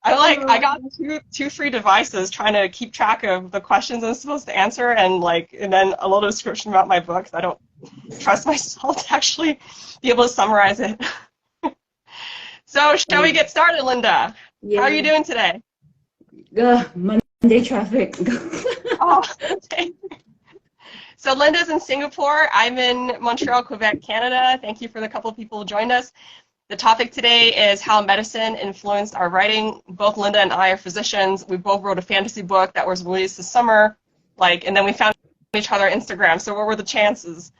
Hi. I got two free devices trying to keep track of the questions I'm supposed to answer and then a little description about my book. I don't trust myself to actually be able to summarize it. So shall we get started, Linda? Yeah. How are you doing today? Monday traffic. Oh, okay. So Linda's in Singapore. I'm in Montreal, Quebec, Canada. Thank you for the couple of people who joined us. The topic today is how medicine influenced our writing. Both Linda and I are physicians. We both wrote a fantasy book that was released this summer, and then we found each other on Instagram. So what were the chances?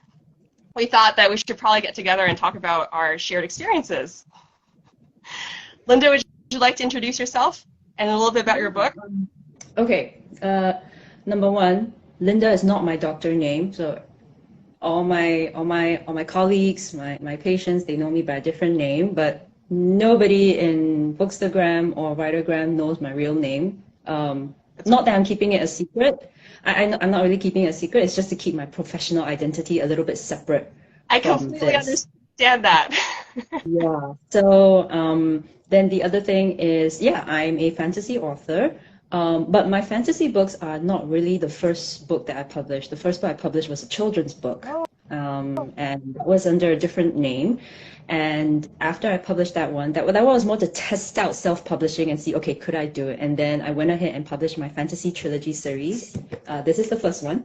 We thought that we should probably get together and talk about our shared experiences. Linda, would you like to introduce yourself and a little bit about your book? Okay. Number one, Linda is not my doctor name, so all my colleagues, my patients, they know me by a different name, but nobody in Bookstagram or Writergram knows my real name. Not that I'm keeping it a secret. I'm not really keeping it a secret. It's just to keep my professional identity a little bit separate. I completely understand that. Yeah. So then the other thing is, yeah, I'm a fantasy author. But my fantasy books are not really the first book that I published. The first book I published was a children's book, and it was under a different name. And after I published that one was more to test out self-publishing and see, okay, could I do it? And then I went ahead and published my fantasy trilogy series. This is the first one.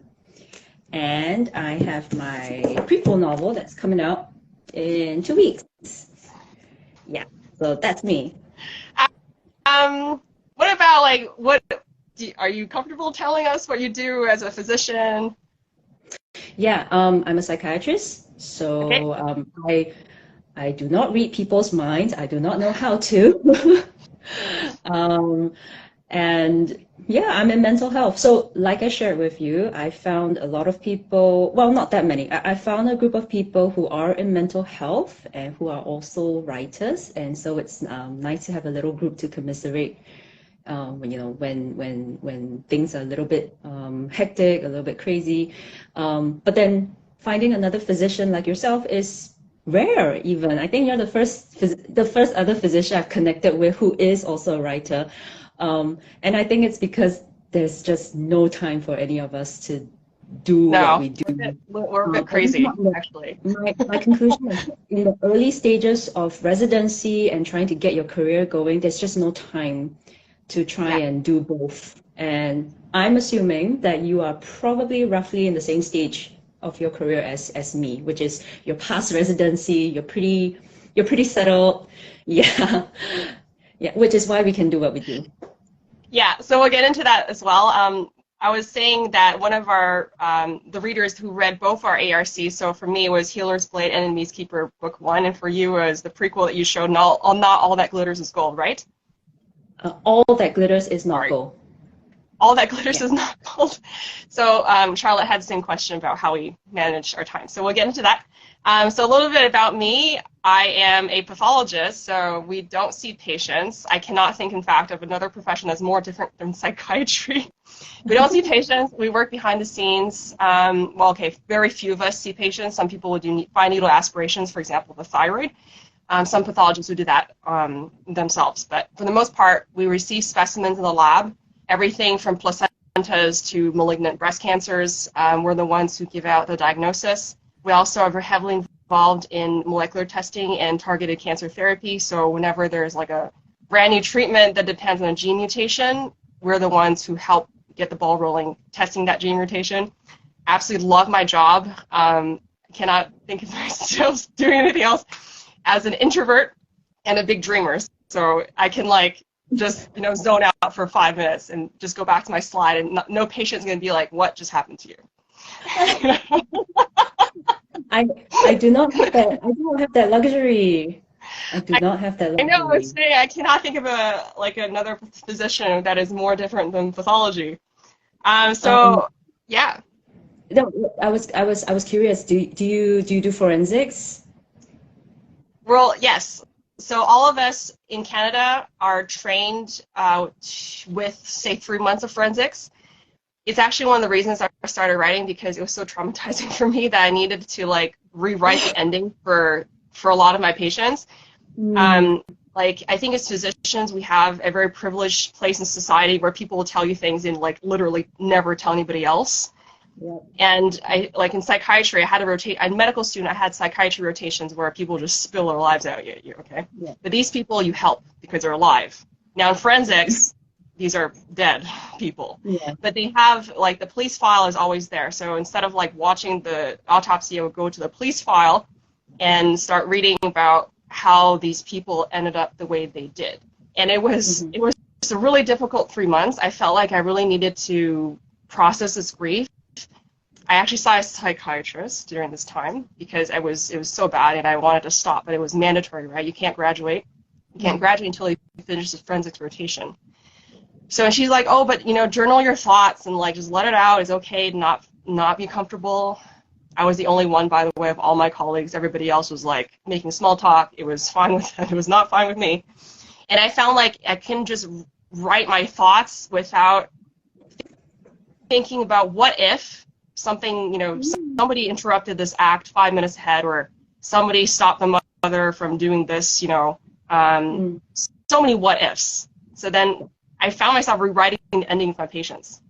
And I have my prequel novel that's coming out in 2 weeks. Yeah, so that's me. What about are you comfortable telling us what you do as a physician? Yeah, I'm a psychiatrist, so okay. I do not read people's minds. I do not know how to. And yeah, I'm in mental health. So like I shared with you, I found a lot of people, well, not that many. I found a group of people who are in mental health and who are also writers. And so it's nice to have a little group to commiserate when things are a little bit hectic, a little bit crazy. But then finding another physician like yourself is rare even. I think you're the first other physician I've connected with who is also a writer. And I think it's because there's just no time for any of us to do what we do. We're a bit crazy, actually. My conclusion is in the early stages of residency and trying to get your career going, there's just no time to try and do both. And I'm assuming that you are probably roughly in the same stage of your career as me, which is you're past residency, you're pretty settled. Yeah. Yeah, which is why we can do what we do. Yeah, so we'll get into that as well. I was saying that one of our the readers who read both our ARCs, so for me it was Healer's Blade and Enemy's Keeper Book 1, and for you was the prequel that you showed, Not All That Glitters is Gold, right? All That Glitters is Not Gold. All That Glitters is Not Gold. So Charlotte had the same question about how we manage our time. So we'll get into that. So a little bit about me. I am a pathologist, so we don't see patients. I cannot think, in fact, of another profession that's more different than psychiatry. We don't see patients. We work behind the scenes. Very few of us see patients. Some people would do fine needle aspirations, for example, the thyroid. Some pathologists would do that themselves. But for the most part, we receive specimens in the lab, everything from placentas to malignant breast cancers. We're the ones who give out the diagnosis. We also are heavily involved in molecular testing and targeted cancer therapy. So whenever there's like a brand new treatment that depends on a gene mutation, we're the ones who help get the ball rolling, testing that gene mutation. Absolutely love my job. Cannot think of myself doing anything else. As an introvert and a big dreamer, so I can just zone out for 5 minutes and just go back to my slide, and no patient's gonna be like, "What just happened to you?" I do not have that. I do not have that luxury. I do not have that luxury. I know. I cannot think of another physician that is more different than pathology. Yeah. No, I was curious. Do you do forensics? Well, yes. So all of us in Canada are trained with, say, 3 months of forensics. It's actually one of the reasons I started writing, because it was so traumatizing for me that I needed to rewrite the ending for for a lot of my patients. Mm. Like, I think as physicians, we have a very privileged place in society where people will tell you things and like literally never tell anybody else. Yep. And I, like in psychiatry, I had to rotate. I'm a medical student. I had psychiatry rotations where people just spill their lives out at you. Okay. Yeah. But these people you help because they're alive. Now in forensics, these are dead people. Yeah. But they have, like, the police file is always there. So instead of like watching the autopsy, I would go to the police file and start reading about how these people ended up the way they did. And it was a really difficult 3 months. I felt like I really needed to process this grief. I actually saw a psychiatrist during this time because it was so bad and I wanted to stop, but it was mandatory, right? You can't graduate. You can't graduate until you finish the forensics rotation. So she's like, oh, but, you know, journal your thoughts and, like, just let it out. It's okay to not be comfortable. I was the only one, by the way, of all my colleagues. Everybody else was, like, making small talk. It was fine with them. It was not fine with me. And I found, like, I can just write my thoughts without thinking about what if something, you know, somebody interrupted this act 5 minutes ahead, or somebody stopped the mother from doing this, you know, so many what ifs. So then I found myself rewriting the ending of my patients.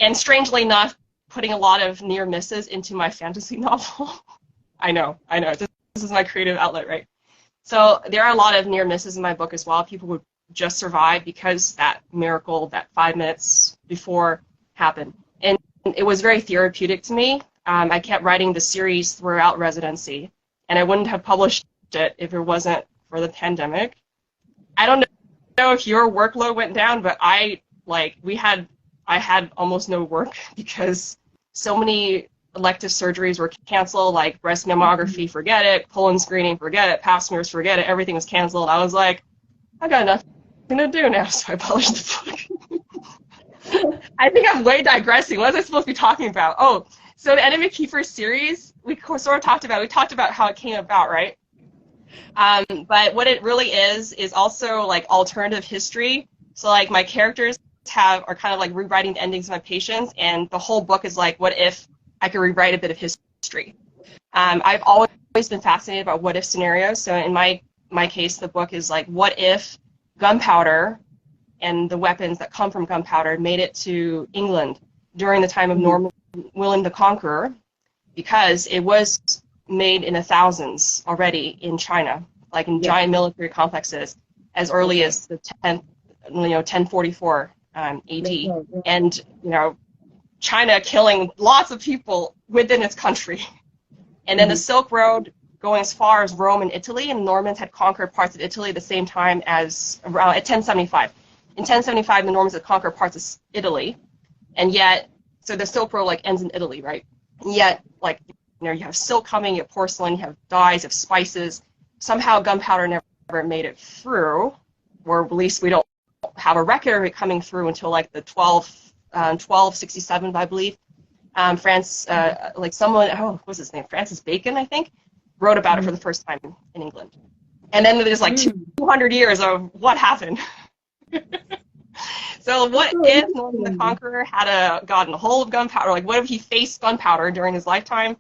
And strangely enough, putting a lot of near misses into my fantasy novel. I know. This is my creative outlet, right? So there are a lot of near misses in my book as well. People would just survive because that miracle, that 5 minutes before happened. And it was very therapeutic to me. I kept writing the series throughout residency, and I wouldn't have published it if it wasn't for the pandemic. I don't know if your workload went down, but I had almost no work because so many elective surgeries were canceled, like breast mammography, forget it, colon screening, forget it, pap smears, forget it, everything was canceled. I was like, I got nothing to do now, so I published the book. I think I'm way digressing. What was I supposed to be talking about? Oh, so the Enemy Keeper series, we talked about how it came about, right? But what it really is also like alternative history. So like my characters are kind of like rewriting the endings of my patients, and the whole book is like, what if I could rewrite a bit of history? I've always been fascinated about what if scenarios. So in my case, the book is like, what if gunpowder and the weapons that come from gunpowder made it to England during the time of William the Conqueror, because it was made in the thousands already in China, like in giant military complexes, as early as the 1044 AD, and you know, China killing lots of people within its country, and then the Silk Road going as far as Rome and Italy, and Normans had conquered parts of Italy at the same time as around at 1075. In 1075, the Normans had conquered parts of Italy, and yet, so the Silk Road like ends in Italy, right? And yet, like, you know, you have silk coming, you have porcelain, you have dyes, you have spices. Somehow gunpowder never made it through, or at least we don't have a record of it coming through until like the 1267, I believe. France, like someone, what's his name? Francis Bacon, I think, wrote about it for the first time in England. And then there's like 200 years of what happened. So what if William the Conqueror had gotten a hold of gunpowder? Like, what if he faced gunpowder during his lifetime,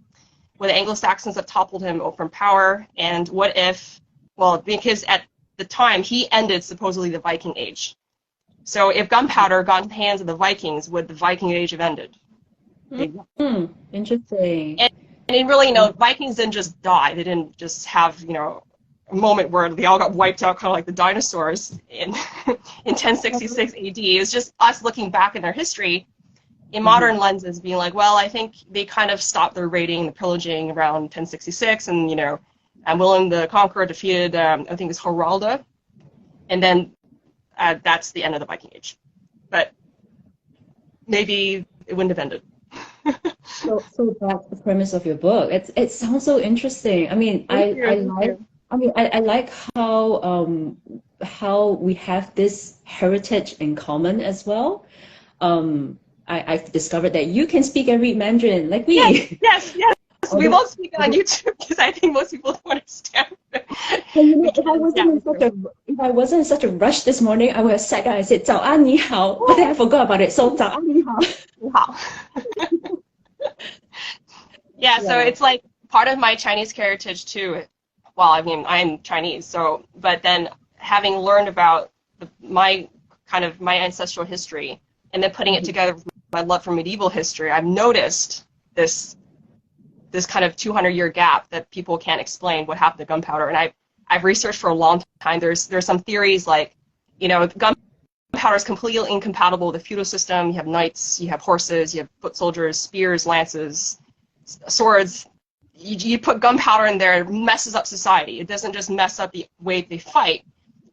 when the Anglo-Saxons have toppled him from power? And what if, well, because at the time he ended supposedly the Viking Age. So if gunpowder got in the hands of the Vikings, would the Viking Age have ended? Interesting. And really, you know, Vikings didn't just die. They didn't just have, you know, a moment where they all got wiped out, kind of like the dinosaurs in 1066 AD. It was just us looking back in their history in modern lenses, being like, well, I think they kind of stopped their raiding, the pillaging around 1066, and, you know, William the Conqueror defeated, I think it's Haralda, and then that's the end of the Viking Age. But maybe it wouldn't have ended. So that's the premise of your book. It sounds so interesting. I mean, I like how we have this heritage in common as well. I've discovered that you can speak and read Mandarin like we. Yes. We both speak on YouTube because I think most people don't understand. If I wasn't in such a rush this morning, I would have sat down and said 早安你好, but then I forgot about it. So 早安你好. Yeah, so it's like part of my Chinese heritage too. Well, I mean, I'm Chinese, so but then having learned about my ancestral history and then putting it together with my love for medieval history, I've noticed this kind of 200-year gap that people can't explain what happened to gunpowder. And I've researched for a long time. There's some theories like, you know, gunpowder is completely incompatible with the feudal system. You have knights, you have horses, you have foot soldiers, spears, lances, swords. You put gunpowder in there, it messes up society. It doesn't just mess up the way they fight.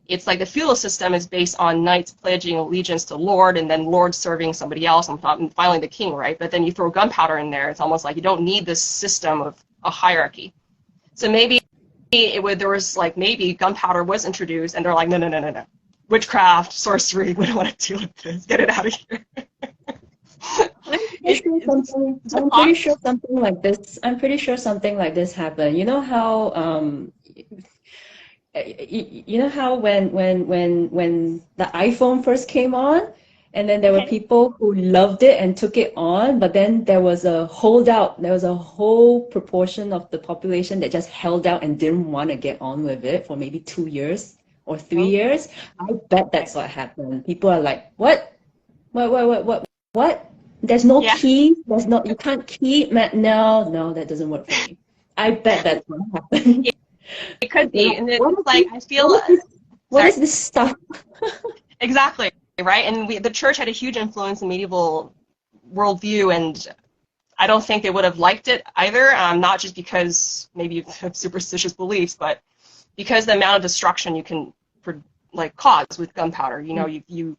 It's like the feudal system is based on knights pledging allegiance to Lord and then Lord serving somebody else and finally the king, right? But then you throw gunpowder in there, it's almost like you don't need this system of a hierarchy. So maybe maybe gunpowder was introduced and they're like, no. Witchcraft, sorcery, we don't want to deal with this. Get it out of here. I'm pretty sure something like this. I'm pretty sure something like this happened. You know how when the iPhone first came on, and then there were people who loved it and took it on, but then there was a holdout. There was a whole proportion of the population that just held out and didn't want to get on with it for maybe 2 years or 3 years. I bet that's what happened. People are like, what? There's no key. You can't key. No, that doesn't work for me. I bet that's what happened. It could be, and it's like I feel. What is this stuff? Exactly, right? And the church had a huge influence in medieval worldview, and I don't think they would have liked it either. Not just because maybe of superstitious beliefs, but because the amount of destruction you can cause with gunpowder. You know, you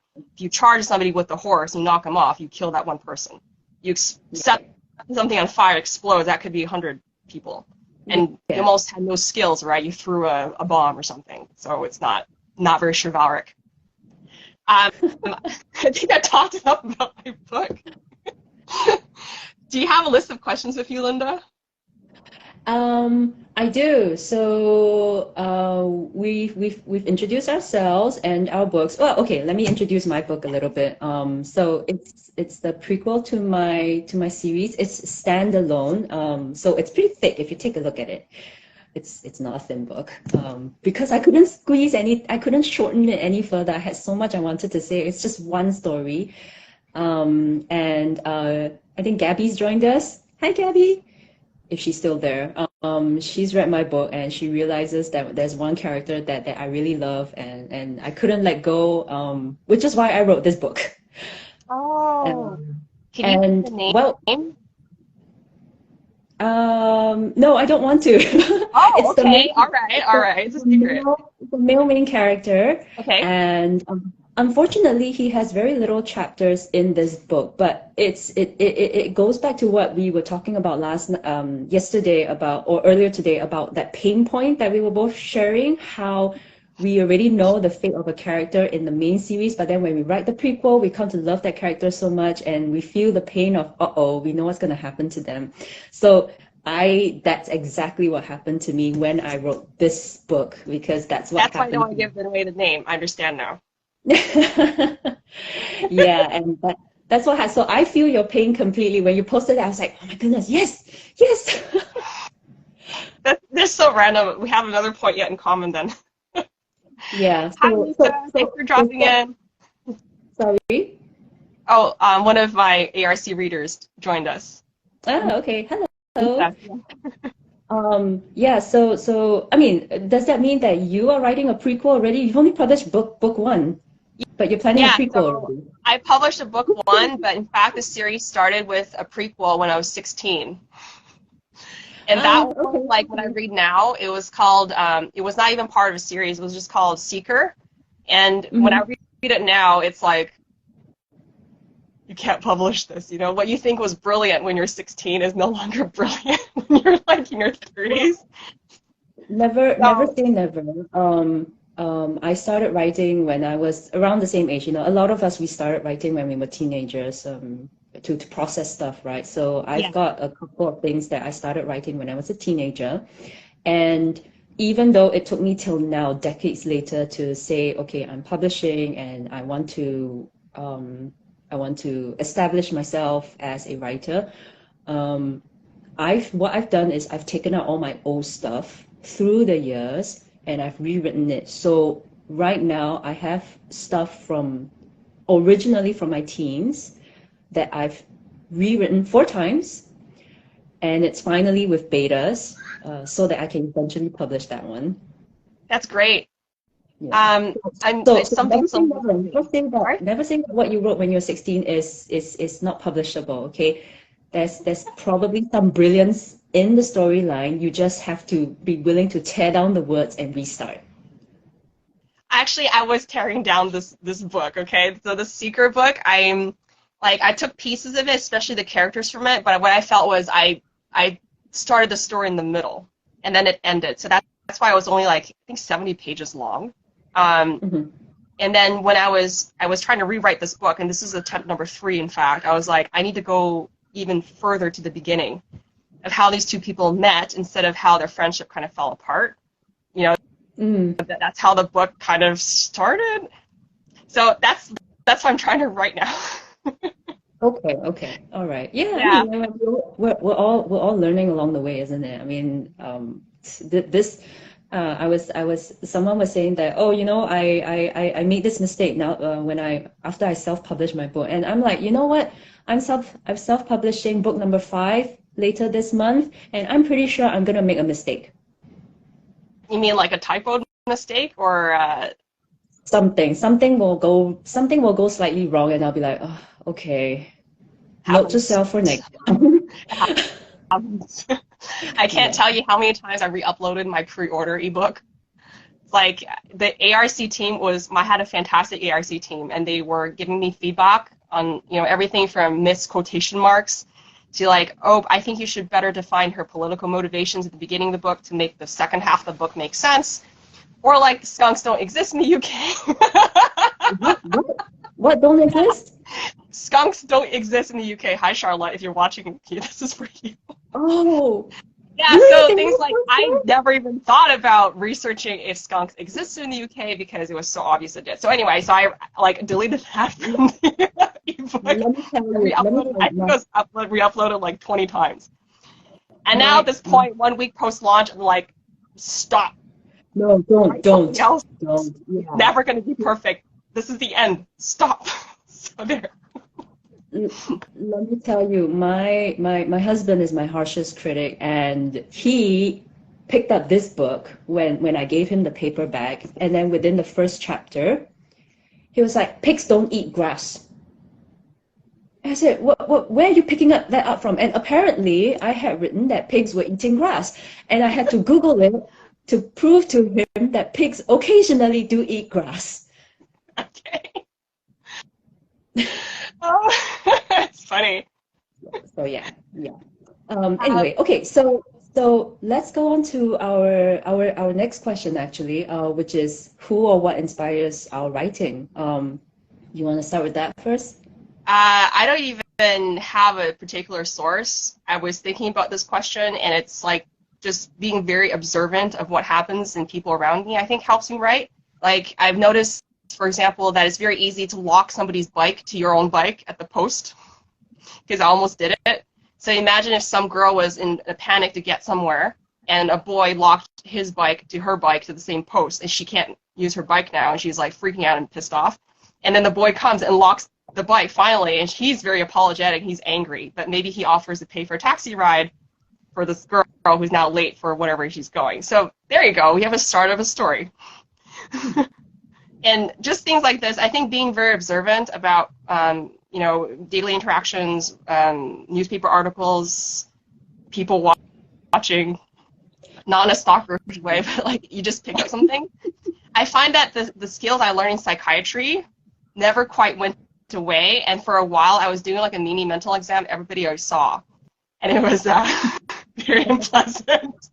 charge somebody with a horse, you knock them off, you kill that one person. You set something on fire, explodes, that could be 100 people. And you almost had no skills, right? You threw a bomb or something, so it's not very chivalric. I think I talked enough about my book. Do you have a list of questions with you, Linda? I do. So we've introduced ourselves and our books. Well, okay, let me introduce my book a little bit. So it's the prequel to my series. It's standalone. So it's pretty thick if you take a look at it. It's not a thin book. Because I couldn't shorten it any further. I had so much I wanted to say. It's just one story. And I think Gabby's joined us. Hi, Gabby. If she's still there. She's read my book and she realizes that there's one character that I really love and I couldn't let go, which is why I wrote this book. Oh. Can you give the name? Well, no, I don't want to. Oh, it's okay. All right. It's a secret. The male main character. Okay. And unfortunately, he has very little chapters in this book, but it goes back to what we were talking about earlier today about that pain point that we were both sharing, how we already know the fate of a character in the main series, but then when we write the prequel, we come to love that character so much and we feel the pain of, we know what's going to happen to them. So that's exactly what happened to me when I wrote this book, because that's what happened. That's why I don't want to give away the name. I understand now. Yeah, and that's what happened. So I feel your pain completely. When you posted it, I was like, oh my goodness, yes. That's so random. We have another point yet in common then. Yeah. Hi, Lisa. Thanks for dropping in. Sorry? Oh, one of my ARC readers joined us. Oh, okay. Hello. Yeah, so I mean, does that mean that you are writing a prequel already? You've only published book one, but you're planning a prequel already. I published a book one, but in fact the series started with a prequel when I was 16. And that was like when I read now, it was called, it was not even part of a series, it was just called Seeker. And when I read it now, it's like, you can't publish this, you know? What you think was brilliant when you're 16 is no longer brilliant when you're like in your 30s. Never say never. I started writing when I was around the same age. You know, a lot of us, we started writing when we were teenagers to process stuff, right? So I've got a couple of things that I started writing when I was a teenager. And even though it took me till now, decades later, to say, okay, I'm publishing and I want to establish myself as a writer, what I've done is I've taken out all my old stuff through the years and I've rewritten it. So right now I have stuff from originally from my teens that I've rewritten 4 times, and it's finally with betas, so that I can eventually publish that one. That's great. Yeah. I'm So something. never say that what you wrote when you're 16 is not publishable. Okay, there's probably some brilliance in the storyline. You just have to be willing to tear down the words and restart. Actually, I was tearing down this book. Okay, so the Secret book, I took pieces of it, especially the characters from it. But what I felt was I started the story in the middle, and then it ended. So that's why it was only like I think 70 pages long. And then when I was trying to rewrite this book, and this is attempt number 3, in fact, I was like, I need to go even further to the beginning of how these two people met instead of how their friendship kind of fell apart. You know, that's how the book kind of started. So that's what I'm trying to write now. Okay, all right. Yeah. I mean, we're all learning along the way, isn't it? I mean, someone was saying that, oh, you know, I made this mistake now after I self-published my book, and I'm like, you know what? I'm self-publishing book number 5 later this month, and I'm pretty sure I'm gonna make a mistake. You mean like a typo mistake, or something will go slightly wrong, and I'll be like, oh, okay. Note to self for next time. I can't tell you how many times I re-uploaded my pre-order ebook. Like the ARC team had a fantastic ARC team, and they were giving me feedback on everything from misc quotation marks to like, oh, I think you should better define her political motivations at the beginning of the book to make the second half of the book make sense, or like skunks don't exist in the UK. What don't exist? Skunks don't exist in the UK. Hi, Charlotte, if you're watching, this is for you. Oh. Yeah, so things like I never even thought about researching if skunks existed in the UK because it was so obvious it did. So anyway, so I like deleted that from the ebook. I think it was re-uploaded like 20 times. And now at this point, 1 week post-launch, I'm like, stop. No, don't. Yeah. Never going to be perfect. This is the end. Stop. So there. Let me tell you, my husband is my harshest critic, and he picked up this book when I gave him the paperback, and then within the first chapter, he was like, pigs don't eat grass. I said, where are you picking that up from? And apparently, I had written that pigs were eating grass, and I had to Google it to prove to him that pigs occasionally do eat grass. Okay. Oh, it's funny. So yeah. Anyway, okay. So let's go on to our next question, actually, which is who or what inspires our writing. You want to start with that first? I don't even have a particular source. I was thinking about this question, and it's like just being very observant of what happens in people around me, I think helps me write. Like I've noticed, for example, that it's very easy to lock somebody's bike to your own bike at the post, because I almost did it. So imagine if some girl was in a panic to get somewhere, and a boy locked his bike to her bike to the same post, and she can't use her bike now, and she's like freaking out and pissed off. And then the boy comes and locks the bike finally, and he's very apologetic, he's angry, but maybe he offers to pay for a taxi ride for this girl who's now late for whatever she's going. So there you go, we have a start of a story. And just things like this, I think being very observant about, daily interactions, newspaper articles, people watching, not in a stalkerish way, but like you just pick up something. I find that the skills I learned in psychiatry never quite went away, and for a while I was doing like a mini mental exam everybody always saw, and it was very unpleasant.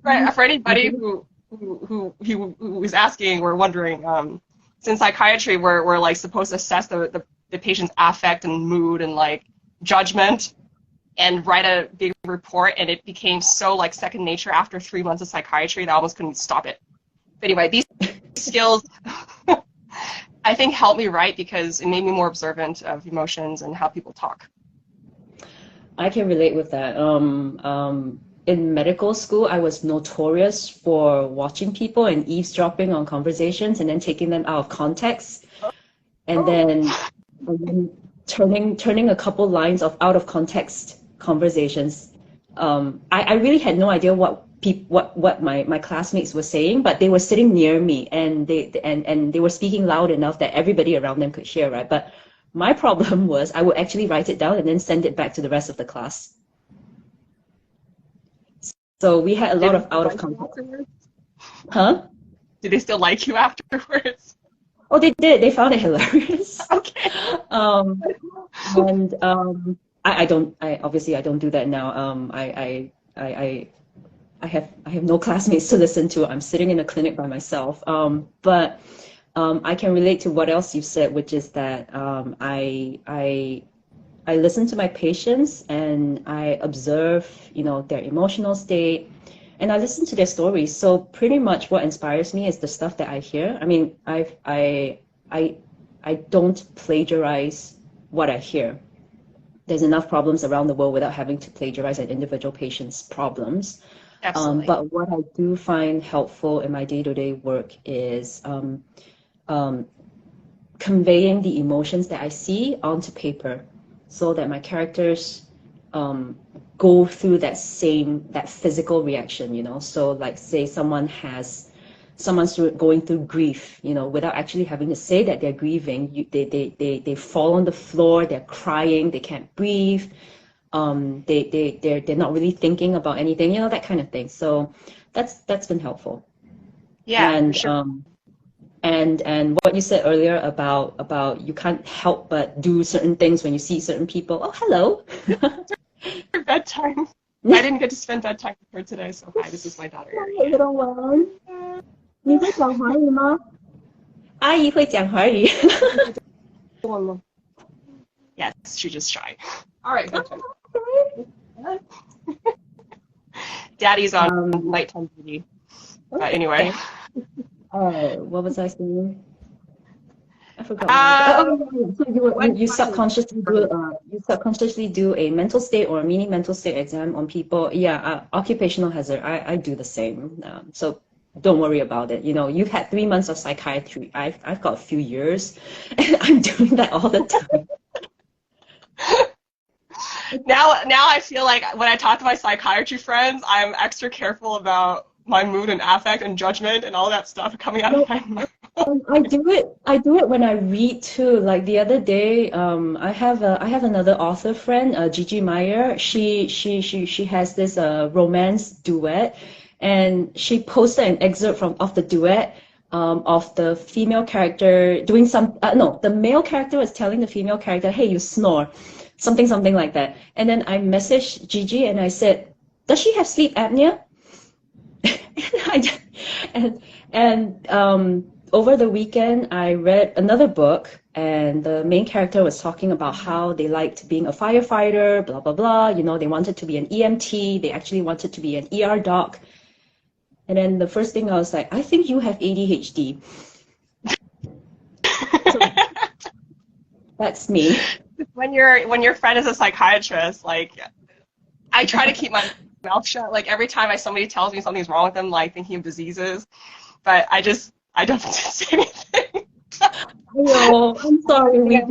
For anybody who was asking or wondering, since psychiatry we're like supposed to assess the patient's affect and mood and like judgment and write a big report, and it became so like second nature after 3 months of psychiatry that I almost couldn't stop it. But anyway, these skills I think helped me write because it made me more observant of emotions and how people talk. I can relate with that. In medical school, I was notorious for watching people and eavesdropping on conversations and then taking them out of context, and then, turning a couple lines of out of context conversations. I really had no idea what my classmates were saying, but they were sitting near me and they were speaking loud enough that everybody around them could hear, right? But my problem was I would actually write it down and then send it back to the rest of the class. So we had a lot of out of context. Huh? Did they still like you afterwards? Oh, they did. They found it hilarious. Okay. I don't. I obviously I don't do that now. I have no classmates to listen to. I'm sitting in a clinic by myself. But I can relate to what else you've said, which is that I listen to my patients and I observe, their emotional state, and I listen to their stories. So pretty much what inspires me is the stuff that I hear. I mean, I don't plagiarize what I hear. There's enough problems around the world without having to plagiarize an individual patient's problems. Absolutely. But what I do find helpful in my day-to-day work is conveying the emotions that I see onto paper, so that my characters go through that physical reaction, So like, say someone's going through grief, without actually having to say that they're grieving, they fall on the floor, they're crying, they can't breathe, they're not really thinking about anything, that kind of thing. So that's been helpful. Yeah, and for sure. And what you said earlier about you can't help but do certain things when you see certain people. Oh, hello. Bedtime. I didn't get to spend bedtime with her today, so hi, this is my daughter. Little one. 你会讲华语吗？阿姨会讲华语。Yes, she's just shy. All right, bedtime. Daddy's on nighttime duty. Anyway. What was I saying? I forgot. So you subconsciously do a mental state or a mini mental state exam on people. Yeah, occupational hazard. I do the same. So don't worry about it. You've had 3 months of psychiatry. I've got a few years, and I'm doing that all the time. Now I feel like when I talk to my psychiatry friends, I'm extra careful about my mood and affect and judgment and all that stuff coming out of my mouth. I do it when I read too. Like the other day, I have another author friend, Gigi Meyer. She has this romance duet, and she posted an excerpt of the duet, of the female character doing the male character was telling the female character, "Hey, you snore," something like that. And then I messaged Gigi and I said, "Does she have sleep apnea?" and over the weekend, I read another book, and the main character was talking about how they liked being a firefighter, blah, blah, blah. They wanted to be an EMT. They actually wanted to be an ER doc. And then the first thing I was like, I think you have ADHD. So, that's me. When your friend is a psychiatrist, like, I try to keep my mouth shut. Like, every time somebody tells me something's wrong with them, like thinking of diseases, but I don't say anything. No, I'm sorry.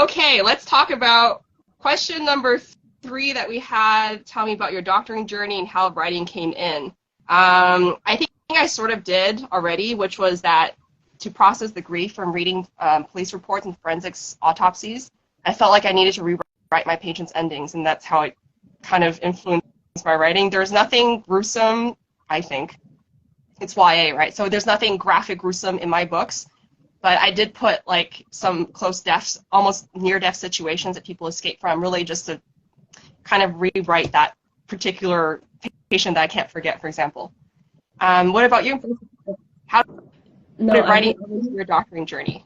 Okay, let's talk about question number 3 that we had. Tell me about your doctoring journey and how writing came in. I think I sort of did already, which was that to process the grief from reading police reports and forensics autopsies, I felt like I needed to rewrite my patients' endings, and that's how it kind of influenced my writing. There's nothing gruesome, I think. It's YA, right? So there's nothing graphic gruesome in my books, but I did put like some close deaths, almost near-death situations that people escape from, really just to kind of rewrite that particular patient that I can't forget, for example. What about you? How did writing your doctoring journey?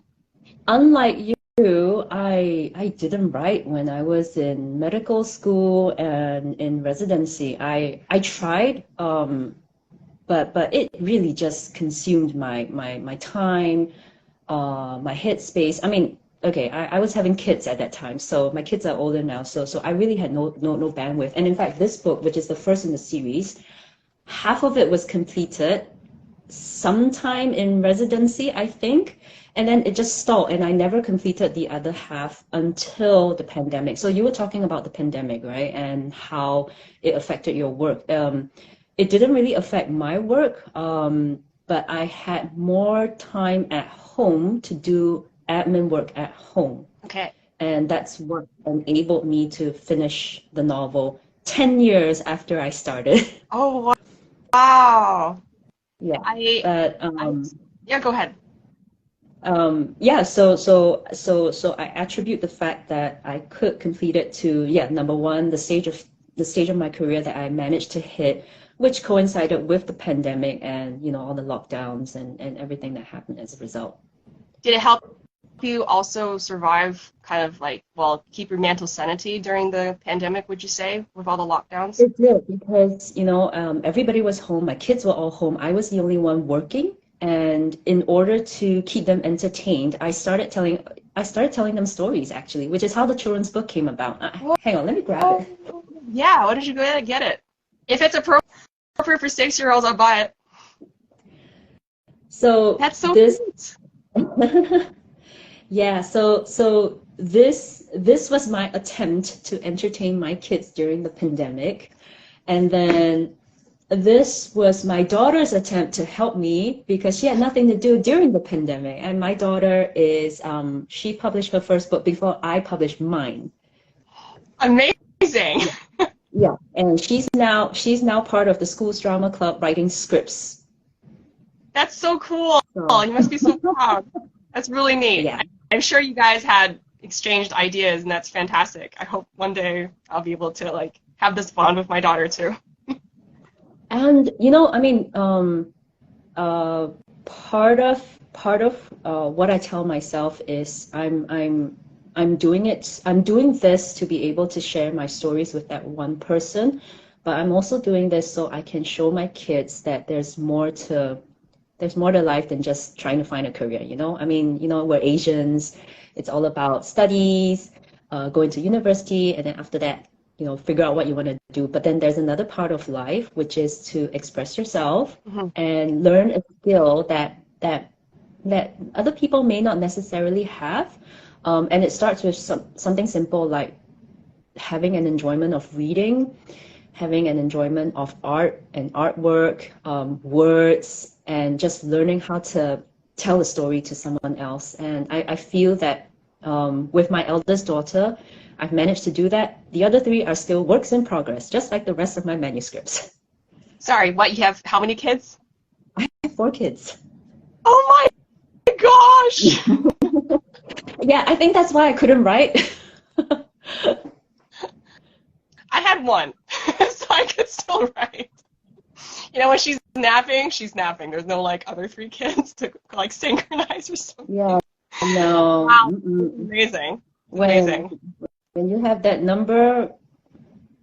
Unlike you, I didn't write when I was in medical school and in residency. I tried, but it really just consumed my time, my headspace. I mean, okay, I was having kids at that time, so my kids are older now, so I really had no bandwidth. And in fact, this book, which is the first in the series, half of it was completed sometime in residency, I think, and then it just stalled, and I never completed the other half until the pandemic. So you were talking about the pandemic, right, and how it affected your work. It didn't really affect my work, but I had more time at home to do admin work at home. Okay. And that's what enabled me to finish the novel 10 years after I started. Oh, wow. Yeah. But yeah, go ahead. Yeah, so I attribute the fact that I could complete it to, yeah, number one, the stage of my career that I managed to hit, which coincided with the pandemic and, you know, all the lockdowns and everything that happened as a result. Did it help you also survive, kind of like, well, keep your mental sanity during the pandemic, would you say, with all the lockdowns? It did, because, you know, everybody was home, my kids were all home, I was the only one working. And in order to keep them entertained, I started telling them stories, actually, which is how the children's book came about. Hang on, let me grab it. Yeah, why don't you go ahead and get it? If it's appropriate for 6-year-olds, I'll buy it. So that's so this. Cute. Yeah, so this was my attempt to entertain my kids during the pandemic, and then this was my daughter's attempt to help me because she had nothing to do during the pandemic. And my daughter is she published her first book before I published mine. Amazing. Yeah, and she's now part of the school's drama club writing scripts. That's so cool. So. You must be so proud. That's really neat. Yeah. I'm sure you guys had exchanged ideas, and that's fantastic. I hope one day I'll be able to like have this bond with my daughter too. And you know, I mean, part of what I tell myself is I'm doing this to be able to share my stories with that one person, but I'm also doing this so I can show my kids that there's more to life than just trying to find a career, you know? I mean, you know, we're Asians. It's all about studies, going to university, and then after that, you know, figure out what you want to do. But then there's another part of life, which is to express yourself and learn a skill that other people may not necessarily have. And it starts with something simple like having an enjoyment of reading, having an enjoyment of art and artwork, words, and just learning how to tell a story to someone else. And I feel that with my eldest daughter, I've managed to do that. The other three are still works in progress, just like the rest of my manuscripts. Sorry, what, you have how many kids? I have 4 kids. Oh my gosh! Yeah, I think that's why I couldn't write. I had 1, so I could still write. You know, when she's napping, she's napping. There's no, like, other 3 kids to, like, synchronize or something. Yeah, no. Wow, amazing. Amazing. When you have that number,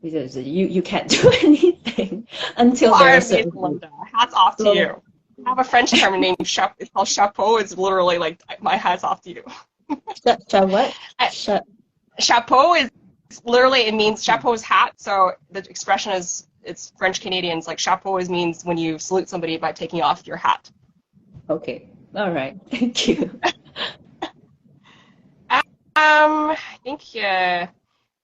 you can't do anything until there's a... Linda. Hats off to you. I have a French term named it's called chapeau. It's literally, like, my hat's off to you. What? Chapeau is literally, it means chapeau is hat, so the expression is, it's French Canadians, like chapeau means when you salute somebody by taking off your hat. Okay, all right, thank you. I think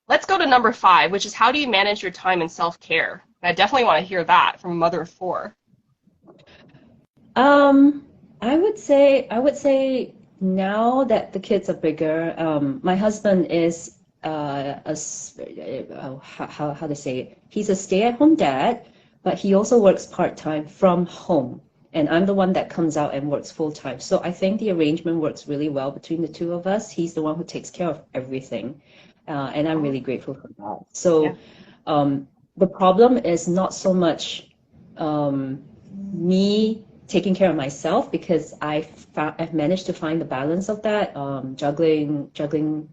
let's go to number 5, which is how do you manage your time and self-care? And I definitely want to hear that from a mother of 4. I would say now that the kids are bigger, my husband is how to say it? He's a stay-at-home dad, but he also works part-time from home, and I'm the one that comes out and works full-time. So I think the arrangement works really well between the two of us. He's the one who takes care of everything, and I'm really grateful for that. So the problem is not so much me taking care of myself, because I've managed to find the balance of that, juggling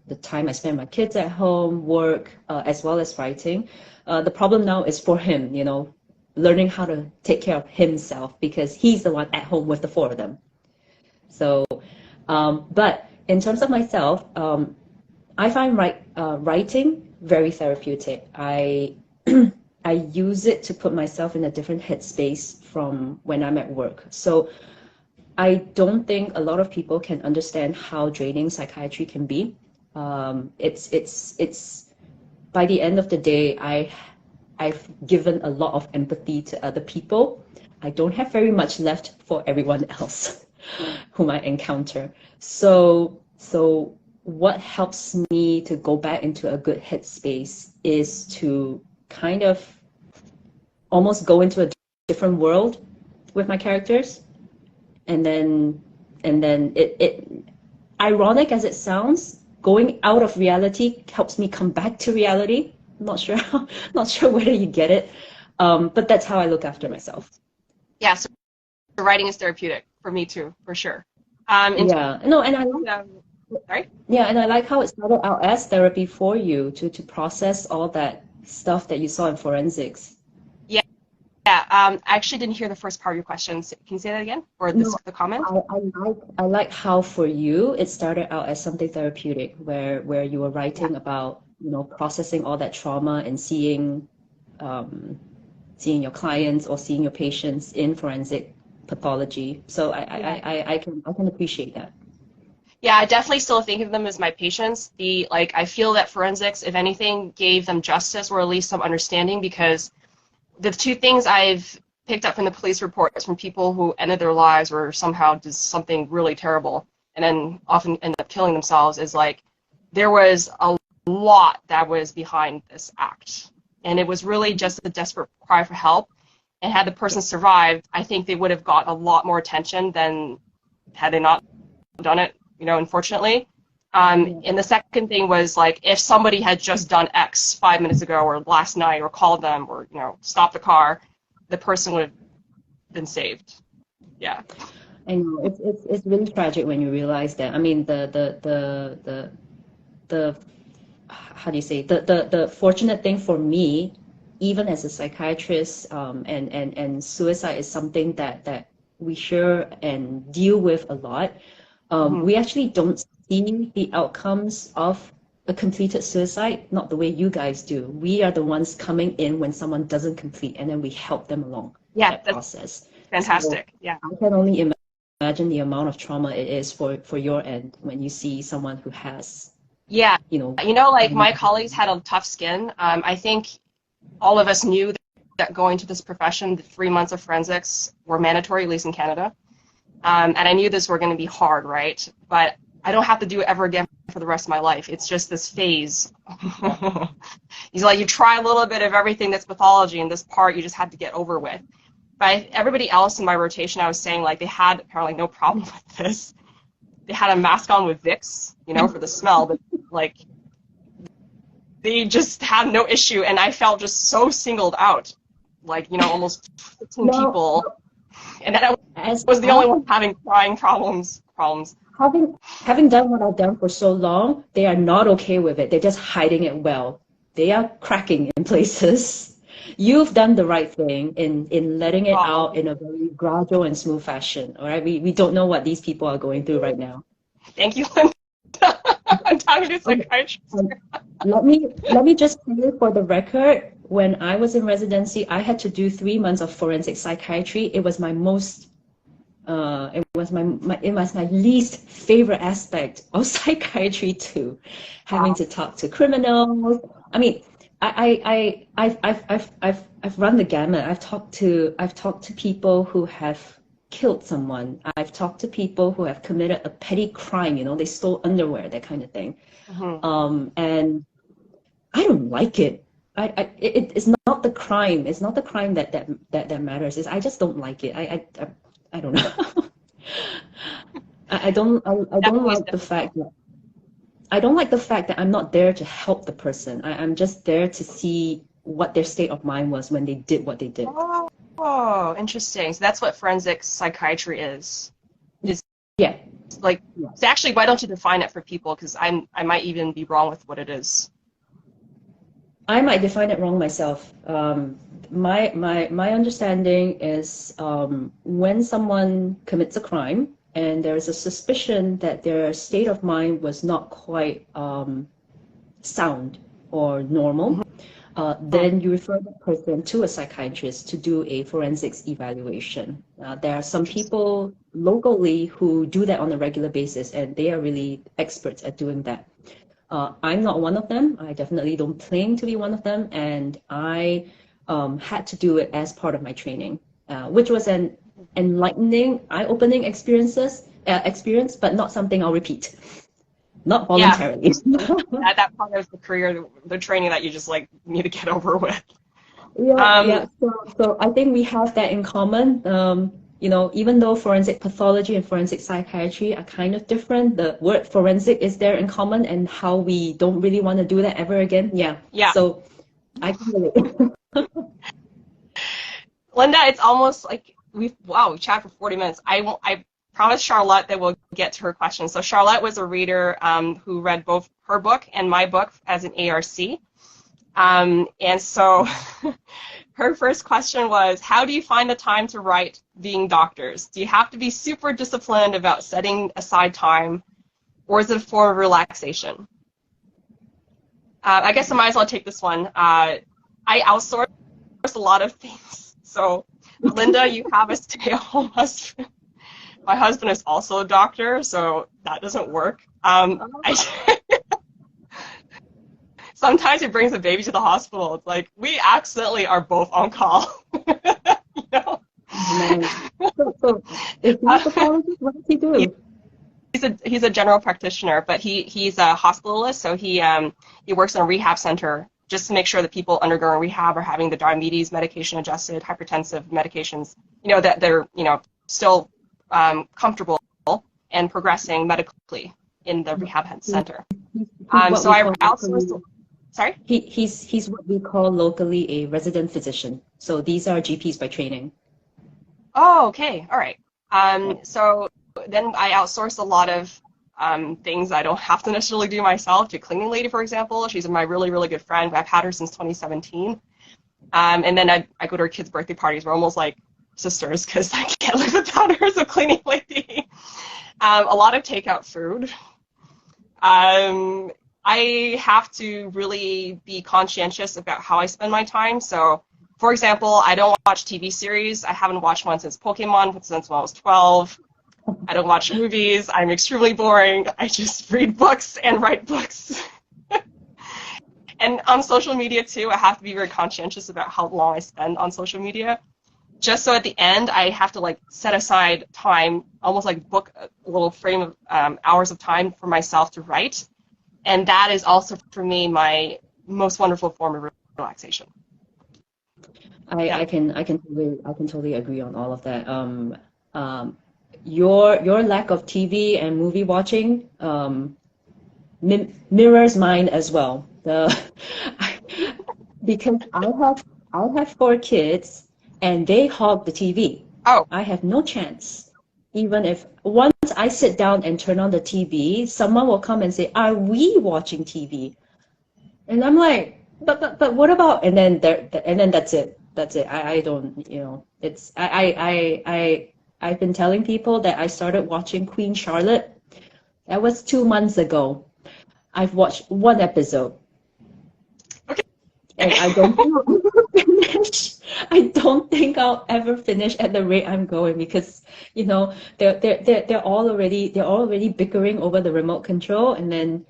the time I spend with my kids at home, work, as well as writing. The problem now is for him, you know, learning how to take care of himself, because he's the one at home with the 4 of them. So, but in terms of myself, I find writing very therapeutic. I I use it to put myself in a different headspace from when I'm at work. So I don't think a lot of people can understand how draining psychiatry can be. It's by the end of the day, I've given a lot of empathy to other people. I don't have very much left for everyone else whom I encounter. So what helps me to go back into a good headspace is to kind of almost go into a different world with my characters, and then it ironic as it sounds, going out of reality helps me come back to reality. I'm not sure whether you get it, but that's how I look after myself. Yeah, so writing is therapeutic for me too, for sure. Yeah, no, and I sorry? Yeah, and I like how it started out as therapy for you to process all that stuff that you saw in forensics. Yeah. I actually didn't hear the first part of your question. Can you say that again, or No, the comment? I like how for you it started out as something therapeutic, where you were writing about, you know, processing all that trauma and seeing your clients or seeing your patients in forensic pathology. So I can appreciate that. Yeah, I definitely still think of them as my patients. I feel that forensics, if anything, gave them justice or at least some understanding, because the two things I've picked up from the police reports from people who ended their lives or somehow did something really terrible and then often end up killing themselves is like there was a lot that was behind this act. And it was really just a desperate cry for help. And had the person survived, I think they would have got a lot more attention than had they not done it, you know, unfortunately. And the second thing was, like, if somebody had just done X 5 minutes ago or last night or called them or, you know, stopped the car, the person would have been saved. Yeah. I know it's really tragic when you realize that. I mean, the how do you say, the fortunate thing for me, even as a psychiatrist, and suicide is something that we hear and deal with a lot. We actually don't see the outcomes of a completed suicide, not the way you guys do. We are the ones coming in when someone doesn't complete, and then we help them along that process. Fantastic. So yeah. I can only imagine the amount of trauma it is for your end when you see someone who has, Yeah. you know, Like my colleagues had a tough skin. I think all of us knew that going to this profession, the 3 months of forensics were mandatory, at least in Canada. And I knew this were going to be hard, right? But I don't have to do it ever again for the rest of my life. It's just this phase. He's like, you try a little bit of everything that's pathology, and this part you just had to get over with. But everybody else in my rotation, I was saying, like, they had apparently no problem with this. They had a mask on with Vicks, you know, for the smell, but, like, they just had no issue, and I felt just so singled out. Like, you know, almost 15 people. And then I was the only one having crying problems. Having done what I've done for so long, they are not okay with it. They're just hiding it well. They are cracking in places. You've done the right thing in letting it out in a very gradual and smooth fashion. All right, we don't know what these people are going through right now. Thank you, Linda. I'm talking to psychiatrist. Let me just say for the record, when I was in residency, I had to do 3 months of forensic psychiatry. It was my my least favorite aspect of psychiatry too, having to talk to criminals. I mean, I've run the gamut. I've talked to people who have killed someone. I've talked to people who have committed a petty crime. You know, they stole underwear, that kind of thing. And I don't like it. It's not the crime. It's not the crime that matters. I just don't like it. I don't know. I don't like the fact that I'm not there to help the person. I'm just there to see what their state of mind was when they did what they did. Oh, interesting. So that's what forensic psychiatry is. Yeah. Like, so actually, why don't you define it for people? Because I might even be wrong with what it is. I might define it wrong myself. My understanding is when someone commits a crime, and there is a suspicion that their state of mind was not quite sound or normal, then you refer the person to a psychiatrist to do a forensics evaluation. There are some people locally who do that on a regular basis, and they are really experts at doing that. I'm not one of them. I definitely don't claim to be one of them, and I had to do it as part of my training, which was an enlightening, eye-opening experience, but not something I'll repeat. Not voluntarily. At that part of the career, the training that you just like need to get over with. Yeah. So I think we have that in common. You know, even though forensic pathology and forensic psychiatry are kind of different, the word forensic is there in common, and how we don't really want to do that ever again. Yeah. So I can relate. Linda, it's almost like we've chatted for 40 minutes. I promised Charlotte that we'll get to her question. So Charlotte was a reader who read both her book and my book as an ARC. And so her first question was, how do you find the time to write being doctors? Do you have to be super disciplined about setting aside time, or is it a form of relaxation? I guess I might as well take this one. I outsource a lot of things. So Linda, you have a stay-at-home husband. My husband is also a doctor, so that doesn't work. Sometimes he brings a baby to the hospital. It's like, we accidentally are both on call. You know? So if he's a pathologist, what does he do? He's a general practitioner, but he's a hospitalist, so he works in a rehab center just to make sure that people undergoing rehab are having the diabetes medication adjusted, hypertensive medications, you know, that they're, you know, still comfortable and progressing medically in the rehab center. So I outsourced. Sorry? He's what we call locally a resident physician. So these are GPs by training. Oh, okay. All right. So then I outsource a lot of things I don't have to necessarily do myself. To cleaning lady, for example. She's my really, really good friend. I've had her since 2017. And then I go to her kids' birthday parties. We're almost like sisters because I can't live without her as a cleaning lady. A lot of takeout food. I have to really be conscientious about how I spend my time. So, for example, I don't watch TV series. I haven't watched one since Pokemon, since when I was 12. I don't watch movies. I'm extremely boring. I just read books and write books. And on social media, too, I have to be very conscientious about how long I spend on social media. Just so at the end, I have to like set aside time, almost like book a little frame of hours of time for myself to write. And that is also, for me, my most wonderful form of relaxation. I can totally agree on all of that. Your lack of TV and movie watching mirrors mine as well. Because I have 4 kids and they hog the TV. Oh, I have no chance. Even if once I sit down and turn on the TV, someone will come and say, "Are we watching TV?" And I'm like, but what about? And then that's it. That's it. I don't, you know. It's I've been telling people that I started watching Queen Charlotte. That was 2 months ago. I've watched 1 episode. Okay. And I don't think I'll ever finish. I don't think I'll ever finish at the rate I'm going, because, you know, they're all already bickering over the remote control, and then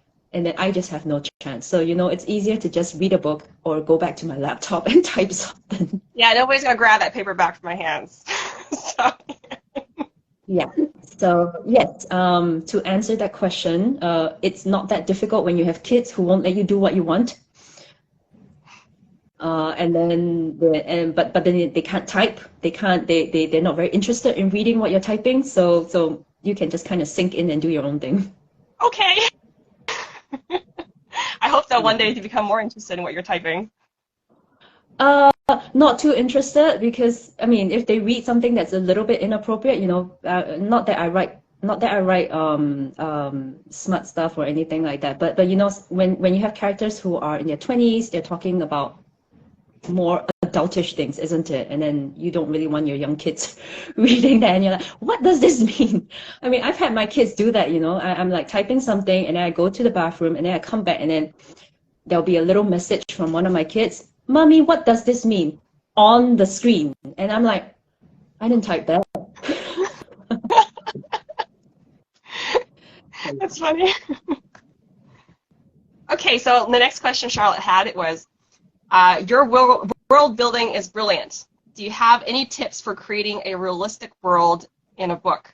I just have no chance. So, you know, it's easier to just read a book or go back to my laptop and type something. Yeah, nobody's gonna grab that paper back from my hands. So. Yeah. So yes, to answer that question, it's not that difficult when you have kids who won't let you do what you want. But then they can't type. They're not very interested in reading what you're typing. So you can just kind of sink in and do your own thing. Okay. I hope that one day you become more interested in what you're typing. Not too interested, because I mean, if they read something that's a little bit inappropriate, you know, not that I write smart stuff or anything like that, but you know, when you have characters who are in their 20s, they're talking about more adultish things, isn't it? And then you don't really want your young kids reading that, and you're like, what does this mean? I mean, I've had my kids do that, you know. I'm like typing something, and then I go to the bathroom, and then I come back, and then there'll be a little message from one of my kids, Mommy, what does this mean? On the screen. And I'm like, I didn't type that. That's funny. Okay, so the next question Charlotte had, it was, your world building is brilliant. Do you have any tips for creating a realistic world in a book?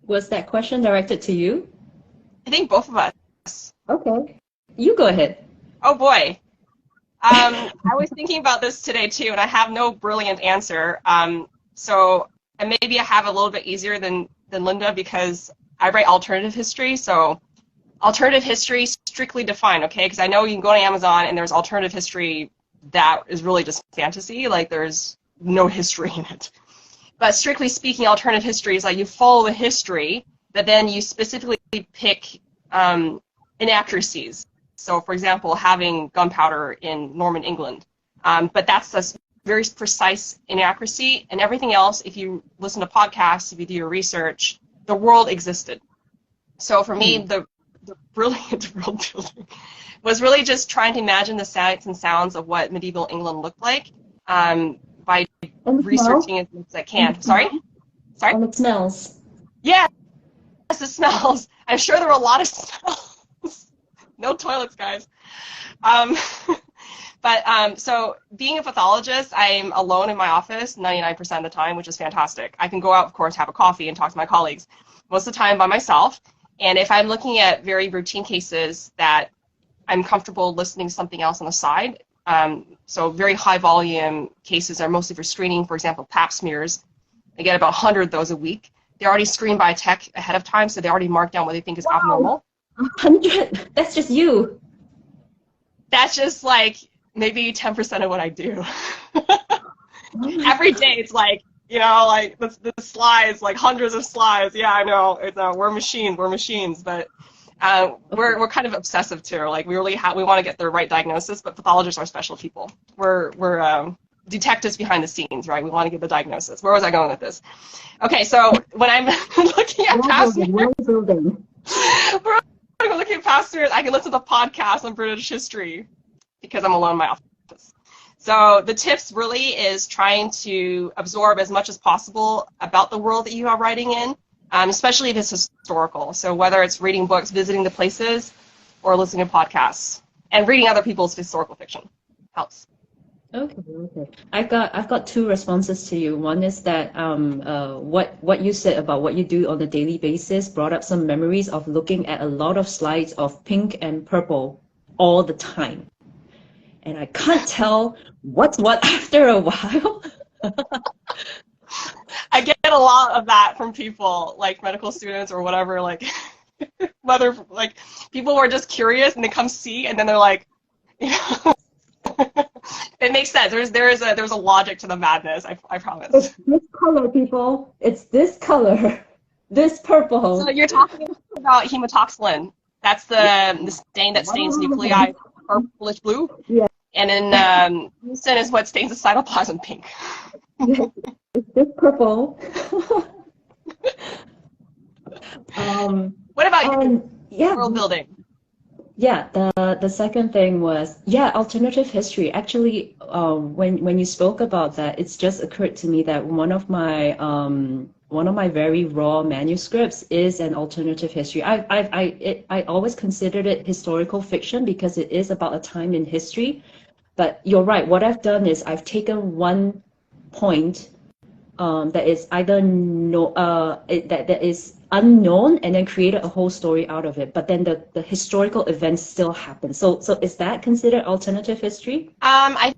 Was that question directed to you? I think both of us. Okay. You go ahead. Oh boy. I was thinking about this today too, and I have no brilliant answer. So and maybe I have a little bit easier than Linda because I write alternative history. So alternative history strictly defined, okay? Because I know you can go to Amazon and there's alternative history that is really just fantasy, like there's no history in it. But strictly speaking, alternative history is like you follow the history, but then you specifically pick inaccuracies. So, for example, having gunpowder in Norman England. But that's a very precise inaccuracy, and everything else, if you listen to podcasts, if you do your research, the world existed. So for me, the brilliant world building was really just trying to imagine the sights and sounds of what medieval England looked like by researching as much as I can. Sorry? Sorry? And it smells. Yes, it smells. I'm sure there were a lot of smells. No toilets, guys. So being a pathologist, I'm alone in my office 99% of the time, which is fantastic. I can go out, of course, have a coffee and talk to my colleagues most of the time by myself. And if I'm looking at very routine cases that I'm comfortable listening to something else on the side, so very high volume cases are mostly for screening, for example, pap smears. I get about 100 of those a week. They're already screened by a tech ahead of time, so they already mark down what they think is abnormal. 100? That's just you. That's just like maybe 10% of what I do. Every day it's like, you know, like the slides, like hundreds of slides. Yeah, I know. It's, we're machines, but we're kind of obsessive too. Like we want to get the right diagnosis, but pathologists are special people. We're detectives behind the scenes, right? We want to get the diagnosis. Where was I going with this? Okay, so when I'm looking at pap smears, looking at pap smears, I can listen to podcasts on British history because I'm alone in my office. So the tips really is trying to absorb as much as possible about the world that you are writing in, especially if it's historical. So whether it's reading books, visiting the places, or listening to podcasts, and reading other people's historical fiction helps. Okay. I've got two responses to you. One is that what you said about what you do on a daily basis brought up some memories of looking at a lot of slides of pink and purple all the time. And I can't tell what's what after a while. I get a lot of that from people, like medical students or whatever, like whether like people who are just curious and they come see and then they're like, you know, it makes sense. There's a logic to the madness, I promise. It's this color, people. It's this color. This purple. So you're talking about hematoxylin. That's the stain that stains nuclei purplish blue. Yeah. And then mucin is what stains the cytoplasm pink. It's this purple. What about your world building? Yeah, the second thing was, alternative history. Actually, when you spoke about that, it's just occurred to me that one of my very raw manuscripts is an alternative history. I always considered it historical fiction because it is about a time in history. But you're right. What I've done is I've taken one point that is either that is unknown and then created a whole story out of it. But then the historical events still happen. So is that considered alternative history? I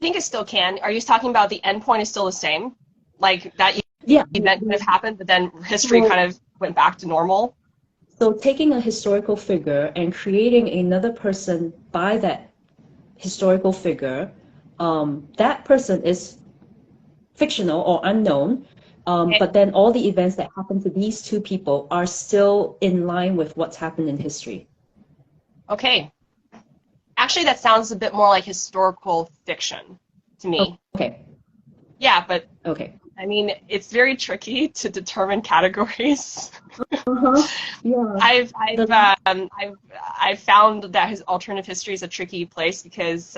think it still can. Are you talking about the end point is still the same? Like that event could have happened, but then history kind of went back to normal? So taking a historical figure and creating another person by that historical figure, that person is fictional or unknown, but then all the events that happen to these two people are still in line with what's happened in history. Okay. Actually, that sounds a bit more like historical fiction to me. Okay. Yeah, but Okay. I mean, it's very tricky to determine categories. Uh-huh. Yeah. I've found that his alternative history is a tricky place because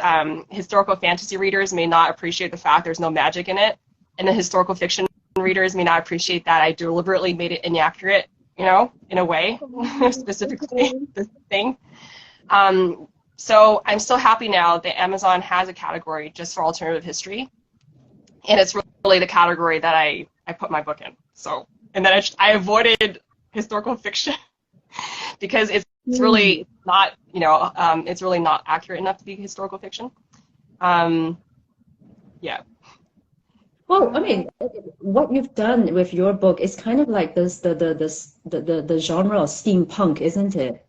historical fantasy readers may not appreciate the fact there's no magic in it, and the historical fiction readers may not appreciate that I deliberately made it inaccurate, you know, in a way, specifically this thing. So I'm so happy now that Amazon has a category just for alternative history, and it's really the category that I put my book in. So, and then I avoided historical fiction because it's really not, you know, it's really not accurate enough to be historical fiction. Yeah. Well, I mean, what you've done with your book is kind of like the genre of steampunk, isn't it?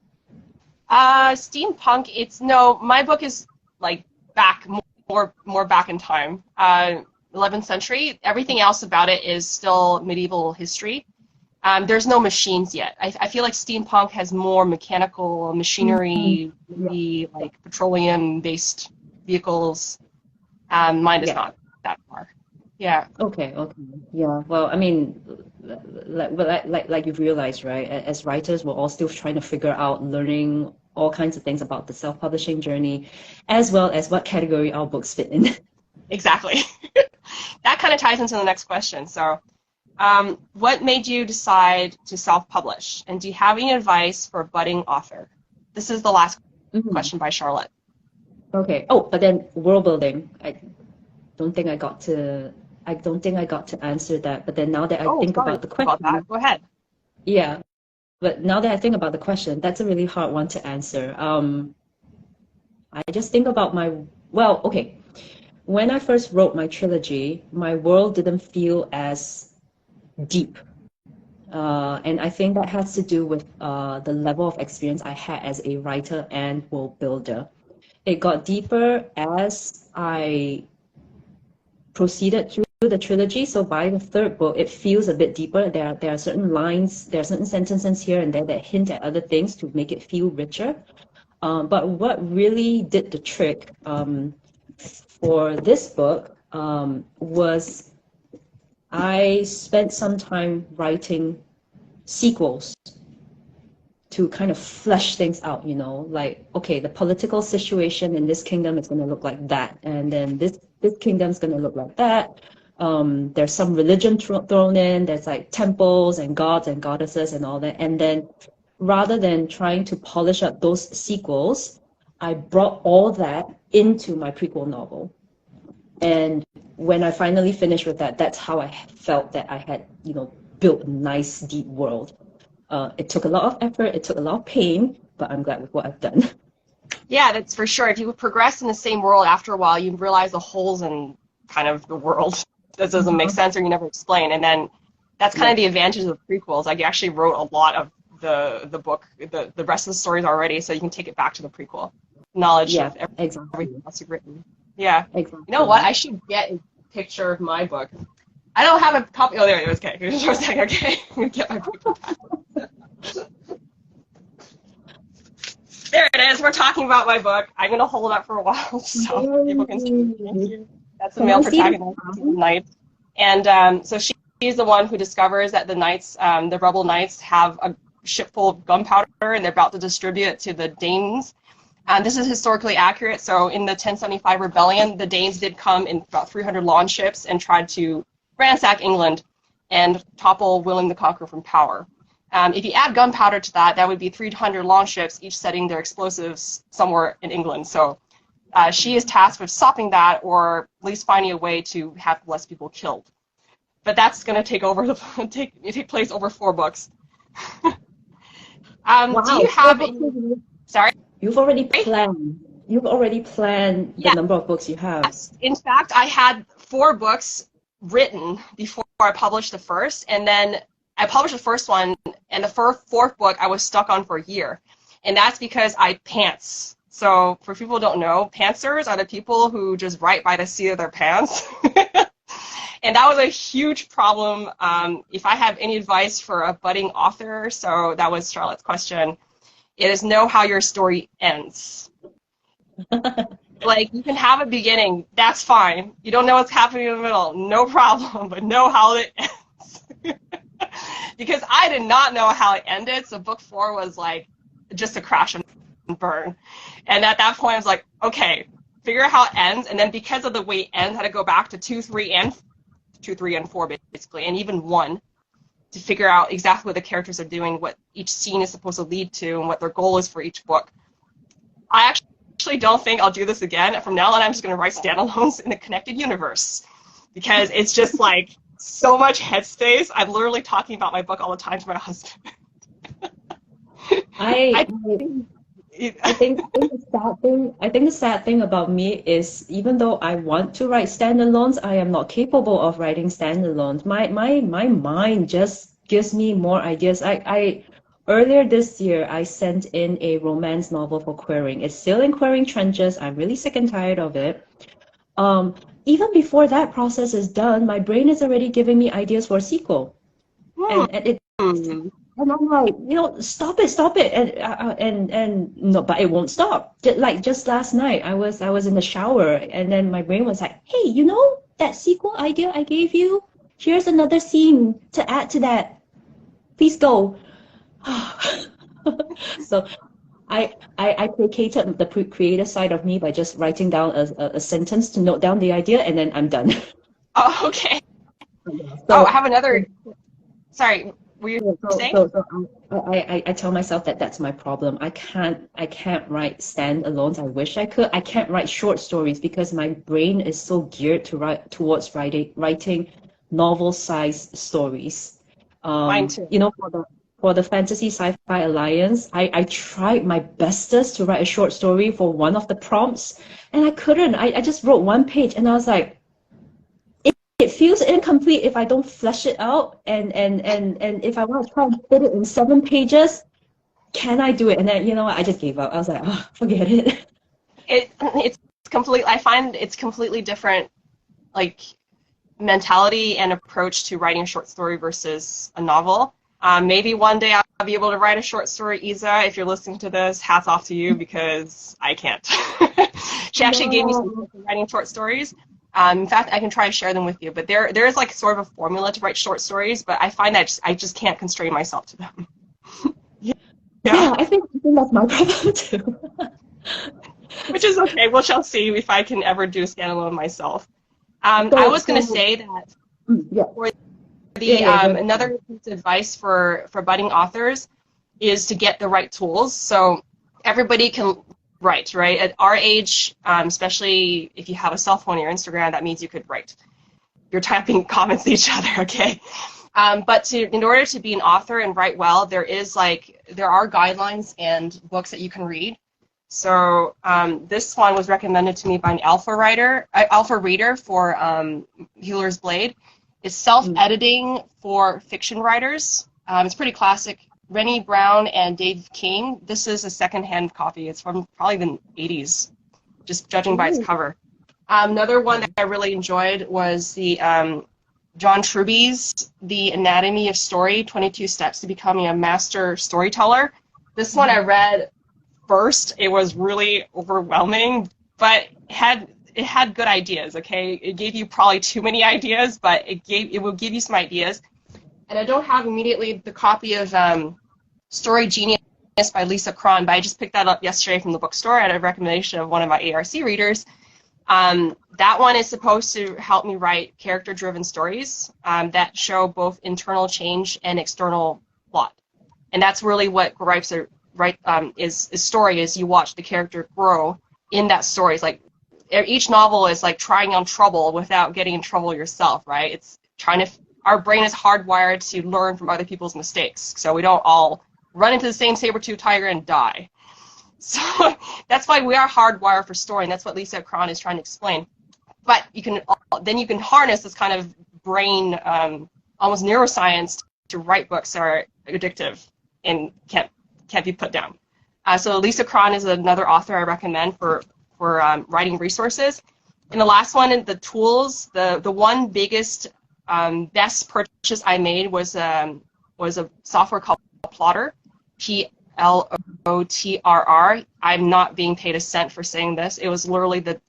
Steampunk, my book is like back, more back in time. 11th century. Everything else about it is still medieval history. There's no machines yet. I feel like steampunk has more mechanical machinery, maybe like petroleum-based vehicles. Mine is not that far. Yeah. Okay. Yeah. Well, I mean, like you've realized, right? As writers, we're all still trying to figure out, learning all kinds of things about the self-publishing journey, as well as what category our books fit in. Exactly. That kind of ties into the next question. So, what made you decide to self-publish? And do you have any advice for a budding author? This is the last question by Charlotte. Okay. Oh, but then world building. I don't think I got to answer that. But then now that I think about the question, go ahead. Yeah. But now that I think about the question, that's a really hard one to answer. I just think about okay. When I first wrote my trilogy, my world didn't feel as deep. And I think that has to do with the level of experience I had as a writer and world builder. It got deeper as I proceeded through the trilogy. So by the third book, it feels a bit deeper. There are certain lines, there are certain sentences here and there that hint at other things to make it feel richer. But what really did the trick for this book was I spent some time writing sequels to kind of flesh things out, you know, like, okay, the political situation in this kingdom is going to look like that, and then this kingdom is going to look like that. There's some religion thrown in, there's like temples and gods and goddesses and all that, and then rather than trying to polish up those sequels, I brought all that into my prequel novel. And when I finally finished with that, that's how I felt that I had, you know, built a nice, deep world. It took a lot of effort, it took a lot of pain, but I'm glad with what I've done. Yeah, that's for sure. If you progress in the same world after a while, you realize the holes in kind of the world that doesn't make sense or you never explain. And then that's kind of the advantage of prequels. Like, you actually wrote a lot of the book, the rest of the stories already, so you can take it back to the prequel. Knowledge of everything else you've written. Yeah. Exactly. You know what? I should get a picture of my book. I don't have a copy. Oh, there it is. Okay. Just for a second. Okay. I'm going to get my paper back. There it is. We're talking about my book. I'm going to hold it up for a while so people can see. That's the male protagonist, Knight. And so she's the one who discovers that the knights, the rebel knights, have a ship full of gunpowder and they're about to distribute it to the Danes. This is historically accurate. So in the 1075 rebellion, the Danes did come in about 300 launch ships and tried to ransack England and topple William the Conqueror from power. If you add gunpowder to that, that would be 300 longships, each setting their explosives somewhere in England. So she is tasked with stopping that, or at least finding a way to have less people killed. But that's going to take place over 4 books. Wow. Do you have any... Sorry? You've already planned the number of books you have. Yes. In fact, I had 4 books written before I published the first, and then I published the first one, and the fourth book I was stuck on for a year. And that's because I pants. So for people who don't know, pantsers are the people who just write by the seat of their pants. And that was a huge problem. If I have any advice for a budding author, so that was Charlotte's question, it is know how your story ends. Like, you can have a beginning, that's fine. You don't know what's happening in the middle, no problem, but know how it ends. Because I did not know how it ended, so book 4 was like just a crash and burn. And at that point, I was like, okay, figure out how it ends. And then because of the way it ends, I had to go back to 2, 3, and 4, basically, and even 1, to figure out exactly what the characters are doing, what each scene is supposed to lead to, and what their goal is for each book. I actually don't think I'll do this again. From now on, I'm just going to write standalones in a connected universe, because it's just like so much headspace. I'm literally talking about my book all the time to my husband. I think the sad thing about me is, even though I want to write standalones, I am not capable of writing standalones. My mind just gives me more ideas. I earlier this year I sent in a romance novel for querying. It's still in querying trenches. I'm really sick and tired of it. Even before that process is done, my brain is already giving me ideas for a sequel, and I'm like, stop it, and no, but it won't stop. Just last night, I was in the shower, and then my brain was like, hey, that sequel idea I gave you? Here's another scene to add to that. Please go. So I placated the creative side of me by just writing down a sentence to note down the idea, and then I'm done. Oh, okay. So I have another. Sorry, were you saying? I tell myself that that's my problem. I can't write standalones. I wish I could. I can't write short stories because my brain is so geared towards writing novel-sized stories. Mine too. For the Fantasy Sci-Fi Alliance, I tried my bestest to write a short story for one of the prompts, and I couldn't. I just wrote 1 page, and I was like, it feels incomplete if I don't flesh it out, and if I want to try and fit it in 7 pages, can I do it? And then, I just gave up. I was like, oh, forget it. It's complete. I find it's completely different, like, mentality and approach to writing a short story versus a novel. Maybe one day I'll be able to write a short story. Isa, if you're listening to this, hats off to you, because I can't. She actually gave me some tips for writing short stories. In fact, I can try to share them with you. But there is like sort of a formula to write short stories, but I find that I just can't constrain myself to them. Yeah, I think that's my problem too. Which is okay. We shall see if I can ever do a standalone myself. I was going to say that for the another piece of advice for budding authors is to get the right tools. So everybody can write, right? At our age, especially if you have a cell phone or your Instagram, that means you could write. You're typing comments to each other, okay? But in order to be an author and write well, there are guidelines and books that you can read. So this one was recommended to me by an alpha reader for Healer's Blade. It's self-editing for fiction writers. It's pretty classic. Renni, Browne, and Dave King. This is a second-hand copy. It's from probably the 80s, just judging by its cover. Another one that I really enjoyed was the John Truby's The Anatomy of Story, 22 Steps to Becoming a Master Storyteller. This one I read first. It was really overwhelming, but it had good ideas, okay? It gave you probably too many ideas, but it will give you some ideas. And I don't have immediately the copy of Story Genius by Lisa Cron, but I just picked that up yesterday from the bookstore at a recommendation of one of my ARC readers. That one is supposed to help me write character-driven stories that show both internal change and external plot. And that's really what Gripes is story, is you watch the character grow in that story. It's like each novel is like trying on trouble without getting in trouble yourself, right? It's our brain is hardwired to learn from other people's mistakes, so we don't all run into the same saber-toothed tiger and die. So that's why we are hardwired for story, and that's what Lisa Cron is trying to explain. But you can harness this kind of brain, almost neuroscience, to write books that are addictive and can't be put down. So Lisa Cron is another author I recommend for writing resources. And the last one, the tools, the one biggest best purchase I made was a software called Plotter, Plottrr. I'm not being paid a cent for saying this. It was literally the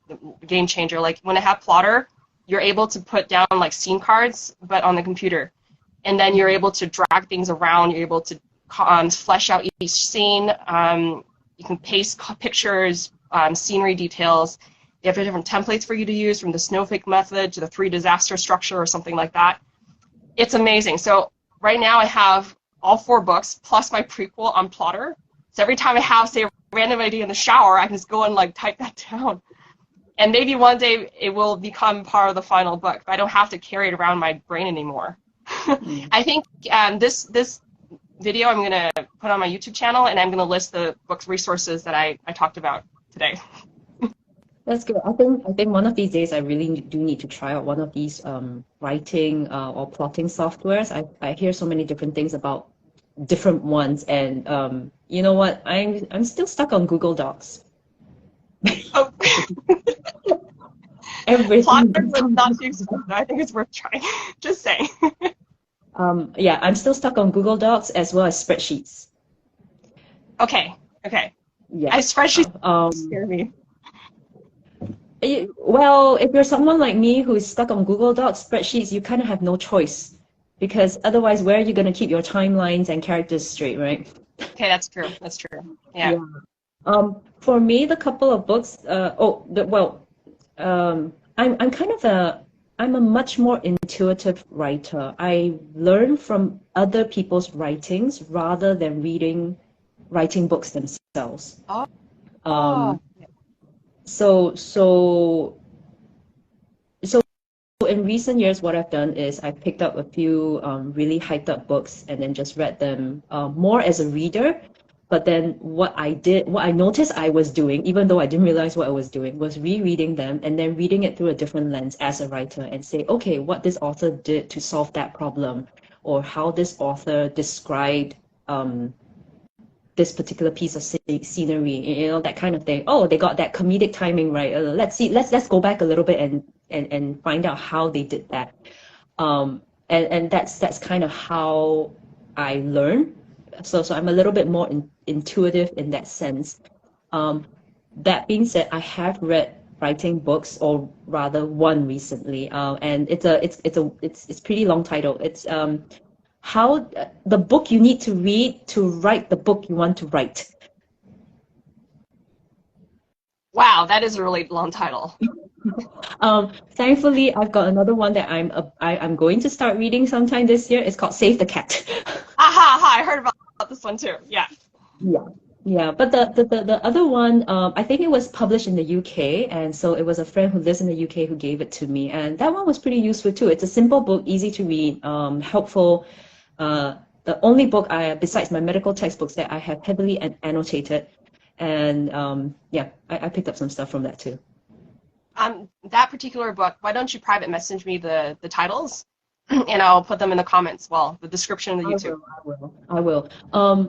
game changer. Like when I have Plotter, you're able to put down like scene cards, but on the computer. And then you're able to drag things around. You're able to flesh out each scene. You can paste pictures, scenery details. They have different templates for you to use, from the snowflake method to the 3 disaster structure or something like that. It's amazing. So right now I have all 4 books plus my prequel on Plotter. So every time I have, say, a random idea in the shower, I can just go and like type that down. And maybe one day it will become part of the final book, but I don't have to carry it around my brain anymore. I think this video I'm going to put on my YouTube channel, and I'm going to list the book's resources that I talked about today. That's good. I think one of these days I really do need to try out one of these writing or plotting softwares. I hear so many different things about different ones, and you know what? I'm still stuck on Google Docs. Oh. Everything. Plotter was not too expensive. I think it's worth trying. Just saying. Yeah, I'm still stuck on Google Docs as well as spreadsheets. Okay. Yeah. Spreadsheets scare me. Well, if you're someone like me who is stuck on Google Docs, spreadsheets, you kind of have no choice, because otherwise, where are you going to keep your timelines and characters straight, right? Okay, that's true. Yeah. For me, the couple of books. I'm a much more intuitive writer. I learn from other people's writings rather than writing books themselves. Oh. So in recent years, what I've done is I picked up a few really hyped up books and then just read them more as a reader. But then what I noticed I was doing, even though I didn't realize what I was doing, was rereading them and then reading it through a different lens as a writer and say, okay, what this author did to solve that problem, or how this author described this particular piece of scenery, you know, that kind of thing. Oh, they got that comedic timing right. Let's go back a little bit and find out how they did that. And that's kind of how I learn. So I'm a little bit more intuitive in that sense. That being said, I have read writing books, or rather one recently, and it's pretty long title. It's how the book you need to read to write the book you want to write. Wow, that is a really long title. Thankfully, I've got another one that I'm going to start reading sometime this year. It's called Save the Cat. Aha! I heard about this one too. Yeah. Yeah. But the other one, I think it was published in the UK, and so it was a friend who lives in the UK who gave it to me, and that one was pretty useful too. It's a simple book, easy to read, helpful. The only book besides my medical textbooks that I have heavily annotated, and I picked up some stuff from that too. That particular book, why don't you private message me the titles, and I'll put them in the comments, the description of the YouTube. I will.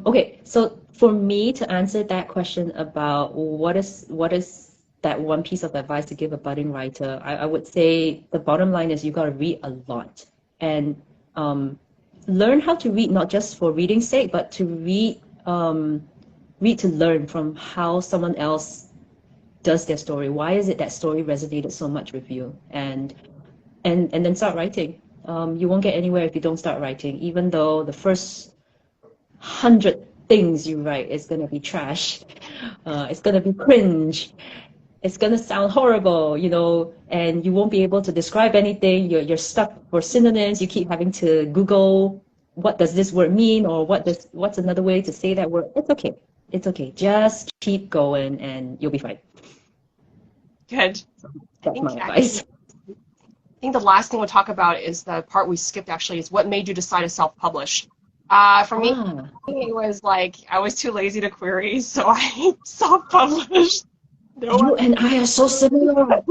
Okay, so for me to answer that question about what is that one piece of advice to give a budding writer, I would say the bottom line is you got to read a lot, and learn how to read, not just for reading's sake, but to read to learn from how someone else does their story. Why is it that story resonated so much with you? And then start writing. You won't get anywhere if you don't start writing, even though the first 100 things you write is going to be trash. It's going to be cringe. It's going to sound horrible, you know, and you won't be able to describe anything. You're stuck for synonyms. You keep having to Google, what does this word mean, or what's another way to say that word? It's okay. It's okay. Just keep going and you'll be fine. Good. That's my advice. I think the last thing we'll talk about is the part we skipped, actually, is what made you decide to self-publish. For me, it was like I was too lazy to query, so I self-published. You and I are so similar.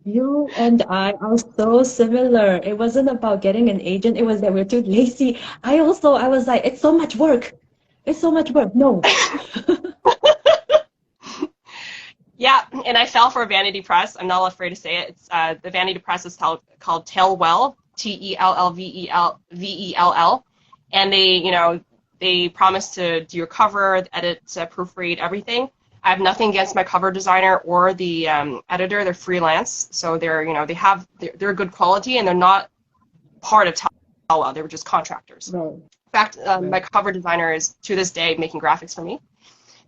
You and I are so similar. It wasn't about getting an agent. It was that we're too lazy. I was like, it's so much work. It's so much work. No. Yeah, and I fell for a Vanity Press. I'm not afraid to say it. It's the Vanity Press is called Tellwell, Tellvell, and they, They promise to do your cover, edit, proofread, everything. I have nothing against my cover designer or the editor. They're freelance, so they're they're good quality and they're not part of Tellwell. They were just contractors. Right. In fact, my cover designer is to this day making graphics for me.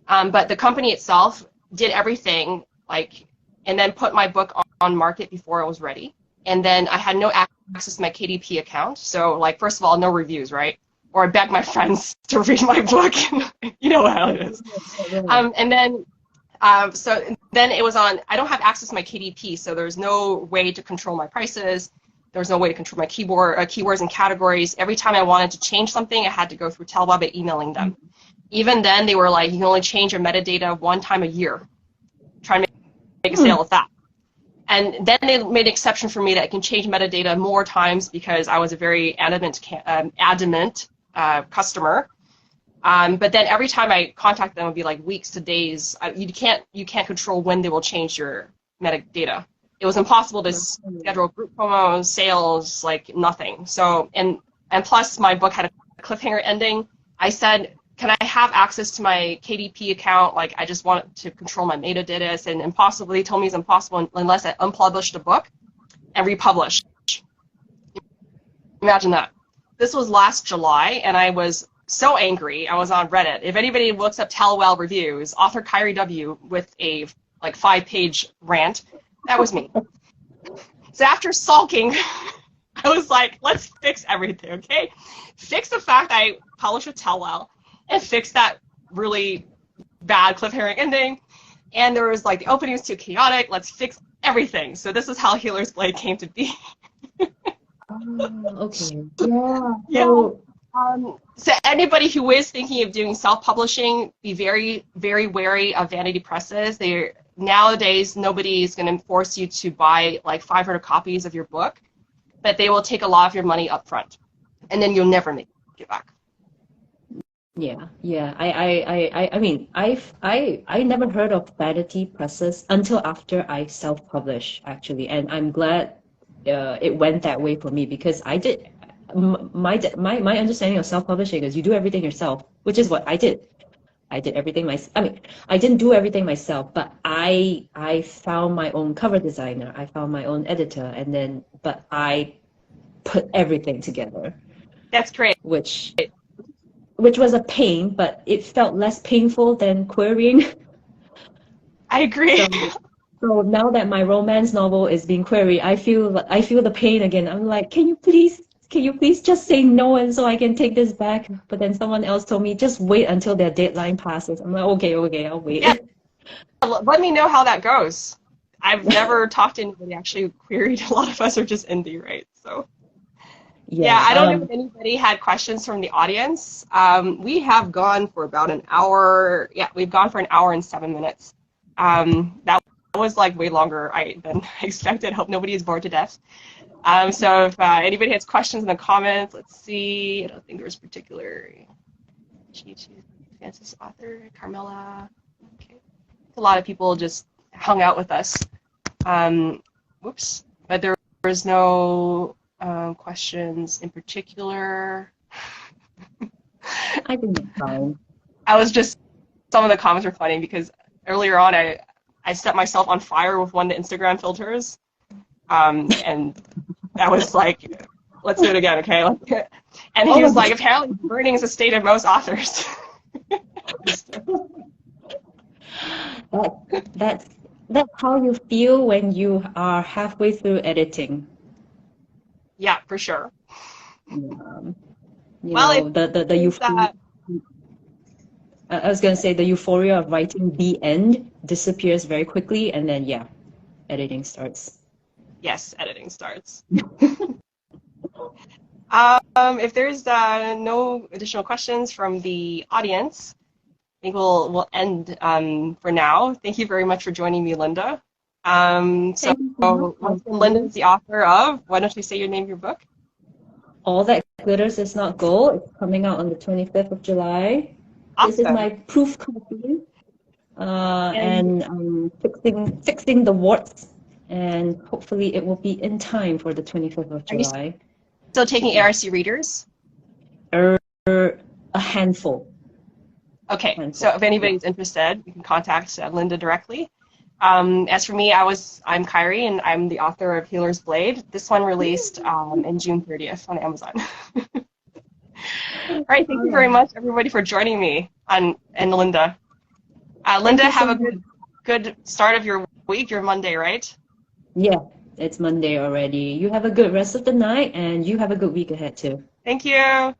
But the company itself did everything, like, and then put my book on market before it was ready. And then I had no access to my KDP account. So, like, first of all, no reviews, right? Or I begged my friends to read my book. You know how it is. And then, so then it was on, I don't have access to my KDP, so there's no way to control my prices. There's no way to control my keywords and categories. Every time I wanted to change something, I had to go through Tellwell by emailing them. Even then, they were like, you can only change your metadata one time a year. Try to make a sale with that. And then they made an exception for me that I can change metadata more times because I was a very adamant customer. But then every time I contact them, it would be like weeks to days. You can't control when they will change your metadata. It was impossible to schedule group promos, sales, like nothing. So and plus my book had a cliffhanger ending. I said, can I have access to my KDP account? Like, I just want to control my metadata. And impossible. They told me it's impossible unless I unpublish the book and republish. Imagine that. This was last July, and I was so angry. I was on Reddit. If anybody looks up Tellwell reviews, author Kyrie W with a like 5-page rant, that was me. So after sulking, I was like, let's fix everything, okay? Fix the fact I published with Tellwell, and fix that really bad cliffhanger ending. And there was like the opening was too chaotic. Let's fix everything. So this is how Healer's Blade came to be. Okay. Yeah. Yeah. So anybody who is thinking of doing self-publishing, be very, very wary of vanity presses. Nowadays, nobody is going to force you to buy like 500 copies of your book, but they will take a lot of your money up front, and then you'll never make it back. Yeah. I mean, I never heard of vanity presses until after I self-published, actually, and I'm glad it went that way for me, because I did my understanding of self-publishing is you do everything yourself, which is what I did. I did everything myself. I mean, I didn't do everything myself, but I found my own cover designer, I found my own editor, but I put everything together. That's great. Which was a pain, but it felt less painful than querying. I agree. So now that my romance novel is being queried, I feel the pain again. I'm like, can you please just say no, and so I can take this back? But then someone else told me, just wait until their deadline passes. I'm like, okay, I'll wait. Yeah. Let me know how that goes. I've never talked to anybody actually queried. A lot of us are just indie, right? So. Yeah, I don't know if anybody had questions from the audience. We have gone for about an hour. Yeah, we've gone for an hour and 7 minutes. That was like way longer than I expected. Hope nobody is bored to death. So if anybody has questions in the comments, let's see. I don't think there's particular. Francis author, Carmela. Okay. A lot of people just hung out with us. Whoops. But there was no questions in particular. I think it's fine. Some of the comments were funny because earlier on I set myself on fire with one of the Instagram filters, and that was like, let's do it again, okay? And he was like, apparently burning is a state of most authors. That's how you feel when you are halfway through editing. Yeah, for sure. The euphoria. I was gonna say the euphoria of writing the end disappears very quickly, and then editing starts. Yes, editing starts. If there's no additional questions from the audience, I think we'll end for now. Thank you very much for joining me, Linda. Linda is the author of, why don't you say your name of your book? All That Glitters Is Not Gold. It's coming out on the 25th of July. Awesome. This is my proof copy. And I'm fixing the warts, and hopefully it will be in time for the 25th of July. Are you still taking ARC readers? a handful. Okay, so if anybody's interested, you can contact Linda directly. As for me, I'm Kyrie, and I'm the author of Healer's Blade. This one released in June 30th on Amazon. All right, thank you very much, everybody, for joining me, and Linda. Linda, have a good start of your week. Your Monday, right? Yeah, it's Monday already. You have a good rest of the night, and you have a good week ahead too. Thank you.